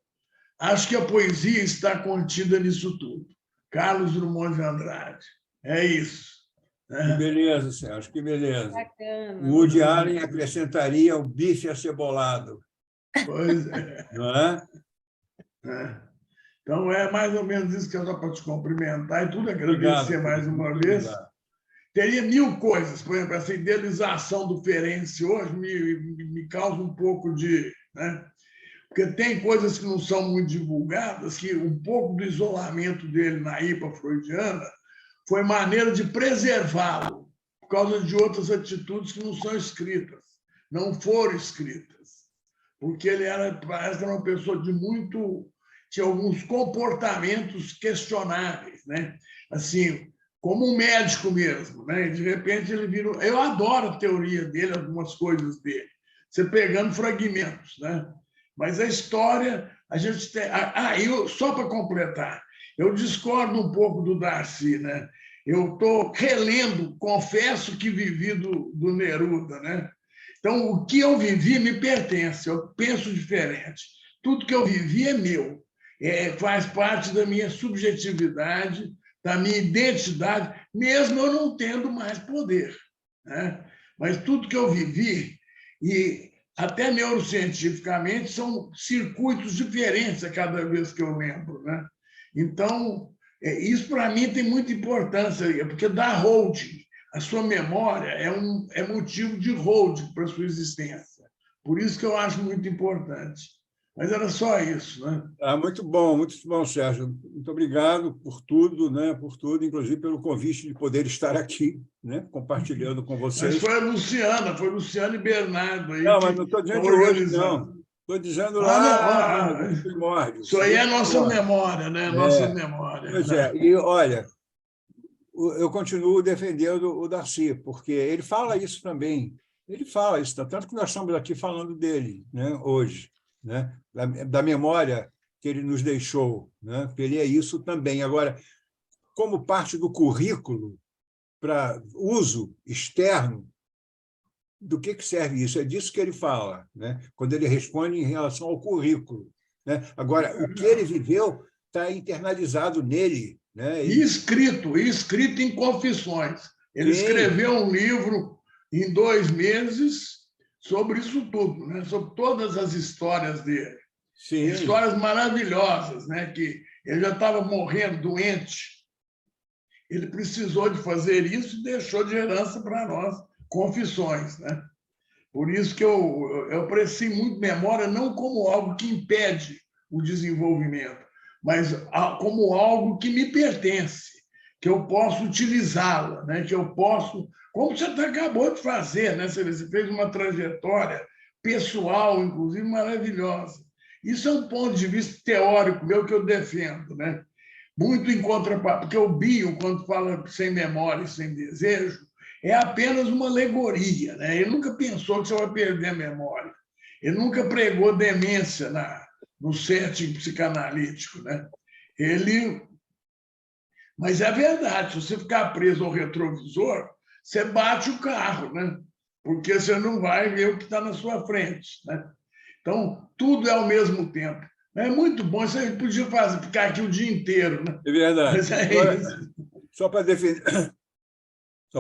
Acho que a poesia está contida nisso tudo. Carlos Drummond de Andrade. É isso. Que beleza, Sérgio, que beleza. Bacana. O Woody Allen acrescentaria o bife acebolado. Pois é. Não é? Então, é mais ou menos isso que eu estou para te cumprimentar e tudo, agradecer mais uma vez. Obrigado. Teria mil coisas, por exemplo, essa idealização do Ferenc hoje me causa um pouco de... Né? Porque tem coisas que não são muito divulgadas, que um pouco do isolamento dele na IPA freudiana foi maneira de preservá-lo, por causa de outras atitudes que não são escritas, não foram escritas. Porque ele parece que era uma pessoa de muito... tinha alguns comportamentos questionáveis, né? Assim, como um médico mesmo, né? E de repente ele virou... Eu adoro a teoria dele, algumas coisas dele, você pegando fragmentos, né? Mas a história, a gente tem... só para completar, eu discordo um pouco do Darcy, né? Eu estou relendo, confesso que vivi do Neruda, né? Então, o que eu vivi me pertence, eu penso diferente. Tudo que eu vivi é meu, faz parte da minha subjetividade, da minha identidade, mesmo eu não tendo mais poder, né? Mas tudo que eu vivi, e até neurocientificamente, são circuitos diferentes a cada vez que eu lembro, né? Então, isso para mim tem muita importância, porque dá holding. A sua memória é motivo de holding para a sua existência. Por isso que eu acho muito importante. Mas era só isso, né? Muito bom, Sérgio. Muito obrigado por tudo, né? Por tudo, inclusive pelo convite de poder estar aqui, né? Compartilhando com vocês. Mas foi Luciana e Bernardo aí. Não, mas não estou dizendo de hoje, não. Estou dizendo lá dos primórdios. Isso aí é a nossa memória, né? Nossa memória. Pois é. E, olha, eu continuo defendendo o Darcy, porque ele fala isso também. Ele fala isso, tanto que nós estamos aqui falando dele, né? Hoje, né? Da memória que ele nos deixou, né? Porque ele é isso também. Agora, como parte do currículo para uso externo, do que serve isso? É disso que ele fala, né? Quando ele responde em relação ao currículo, né? Agora, o que ele viveu está internalizado nele, né? E escrito em Confissões. Ele escreveu um livro em 2 meses sobre isso tudo, né? Sobre todas as histórias dele. Sim. Histórias maravilhosas, né? Que ele já estava morrendo, doente. Ele precisou de fazer isso e deixou de herança para nós Confissões, né? Por isso que eu aprecio muito memória, não como algo que impede o desenvolvimento, mas como algo que me pertence, que eu posso utilizá-la, né? Que eu posso, como você acabou de fazer, né? Você fez uma trajetória pessoal, inclusive, maravilhosa. Isso é um ponto de vista teórico meu que eu defendo, né? Muito em contrapartida, porque o Bion, quando fala sem memória e sem desejo, é apenas uma alegoria, né? Ele nunca pensou que você vai perder a memória. Ele nunca pregou demência no setting psicanalítico, né? Mas é verdade, se você ficar preso ao retrovisor, você bate o carro, né? Porque você não vai ver o que está na sua frente, né? Então, tudo é ao mesmo tempo. É muito bom, isso a gente podia ficar aqui o dia inteiro, né? É verdade. Mas é Agora, isso. só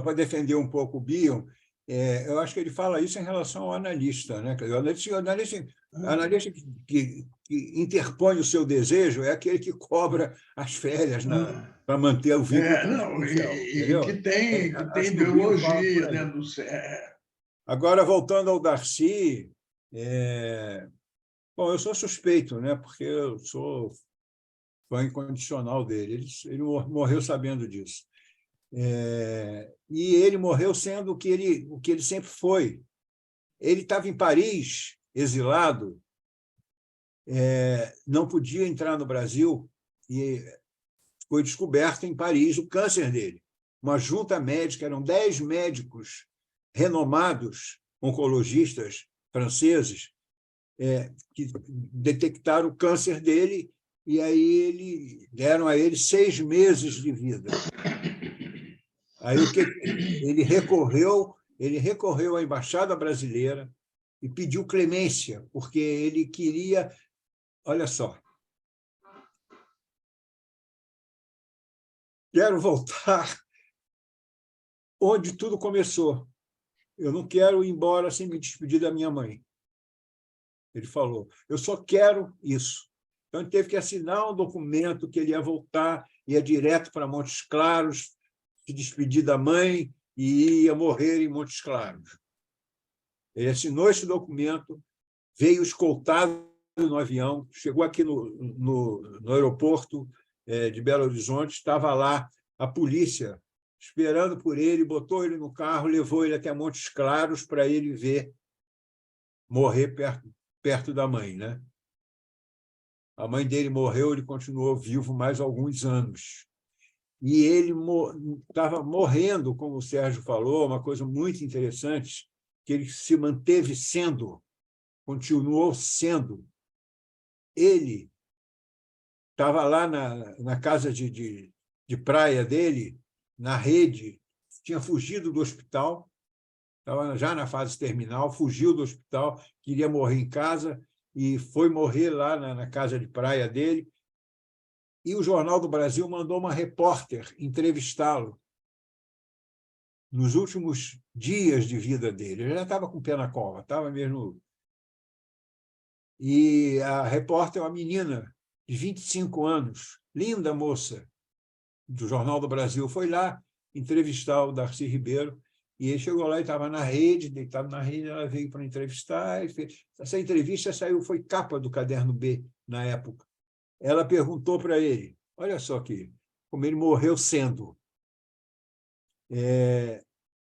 para defender um pouco o Bion, eu acho que ele fala isso em relação ao analista, né? O analista que interpõe o seu desejo é aquele que cobra as férias para manter o vínculo Não, confidencial, e entendeu? que tem Acho que o Bion fala por ideologia aí. dentro do... Agora, voltando ao Darcy, bom, eu sou suspeito, né? Porque eu sou fã incondicional dele. Ele morreu sabendo disso. E ele morreu sendo o que ele sempre foi. Ele estava em Paris, exilado, não podia entrar no Brasil e foi descoberto em Paris o câncer dele. Uma junta médica, eram 10 médicos renomados, oncologistas franceses, que detectaram o câncer dele e aí deram a ele 6 meses de vida. Aí o que ele recorreu à embaixada brasileira e pediu clemência, porque ele queria, olha só, quero voltar onde tudo começou. Eu não quero ir embora sem me despedir da minha mãe. Ele falou, eu só quero isso. Então, ele teve que assinar um documento que ele ia voltar, ia direto para Montes Claros, se despedir da mãe e ia morrer em Montes Claros. Ele assinou esse documento, veio escoltado no avião, chegou aqui no aeroporto de Belo Horizonte, estava lá a polícia esperando por ele, botou ele no carro, levou ele até Montes Claros para ele ver morrer perto da mãe, né? A mãe dele morreu, ele continuou vivo mais alguns anos. E ele estava morrendo, como o Sérgio falou, uma coisa muito interessante, que ele se manteve sendo, continuou sendo. Ele estava lá na casa de praia dele, na rede, tinha fugido do hospital, estava já na fase terminal, fugiu do hospital, queria morrer em casa e foi morrer lá na casa de praia dele. E o Jornal do Brasil mandou uma repórter entrevistá-lo nos últimos dias de vida dele. Ele já estava com o pé na cova, estava mesmo. E a repórter é uma menina de 25 anos, linda moça, do Jornal do Brasil, foi lá entrevistar o Darcy Ribeiro, e ele chegou lá e estava na rede, deitado na rede, ela veio para entrevistar. E fez. Essa entrevista foi capa do Caderno B, na época. Ela perguntou para ele, olha só aqui, como ele morreu sendo.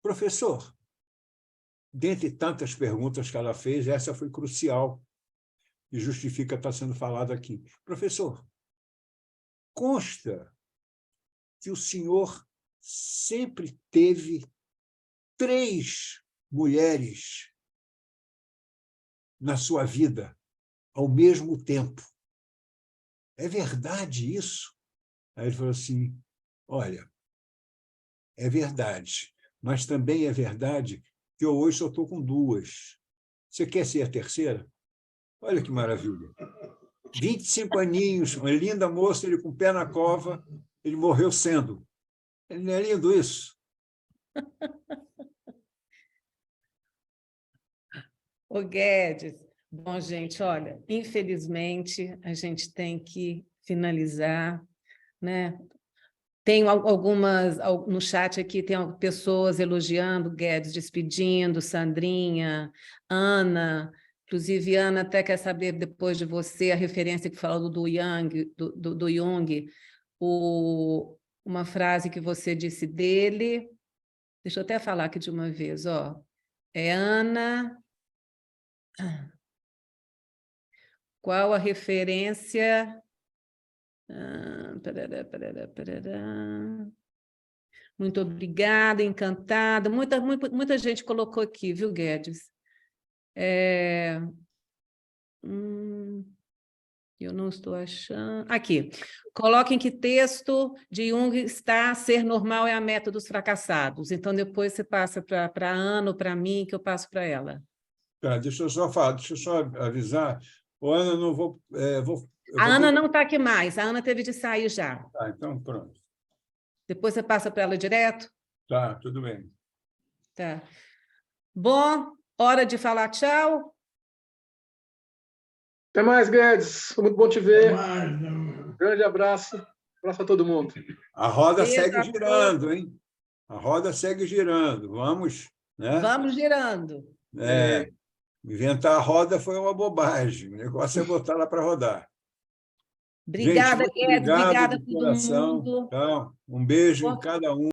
Professor, dentre tantas perguntas que ela fez, essa foi crucial e justifica estar sendo falado aqui. Professor, consta que o senhor sempre teve 3 mulheres na sua vida ao mesmo tempo. É verdade isso? Aí ele falou assim, olha, é verdade, mas também é verdade que eu hoje só estou com 2. Você quer ser a terceira? Olha que maravilha. 25 aninhos, uma linda moça, ele com o pé na cova, ele morreu sendo. Não é lindo isso? Ô Guedes, bom, gente, olha, infelizmente a gente tem que finalizar, né? Tem algumas, no chat aqui, tem pessoas elogiando, Guedes despedindo, Sandrinha, Ana. Inclusive, Ana até quer saber, depois de você, a referência que falou do Jung, do Jung, uma frase que você disse dele. Deixa eu até falar aqui de uma vez, ó. É Ana. Qual a referência? Parará. Muito obrigada, encantada. Muita gente colocou aqui, viu, Guedes? Eu não estou achando. Aqui. Coloquem que texto de Jung está ser normal é a meta dos fracassados. Então, depois você passa para a Ana ou para mim, que eu passo para ela. Tá, deixa eu só avisar. Ô, Ana, eu não vou... A Ana não está aqui mais. A Ana teve de sair já. Tá, então pronto. Depois você passa para ela direto? Tá, tudo bem. Tá. Bom, hora de falar tchau. Até mais, Guedes. Foi muito bom te ver. Grande abraço. Abraço a todo mundo. A roda Beijo segue a girando, hein? A roda segue girando. Vamos, né? Vamos girando. Inventar a roda foi uma bobagem. O negócio é botar ela para rodar. Obrigada, Gente, muito Guedes. Obrigada a de todo coração. mundo. Então, um beijo em cada um.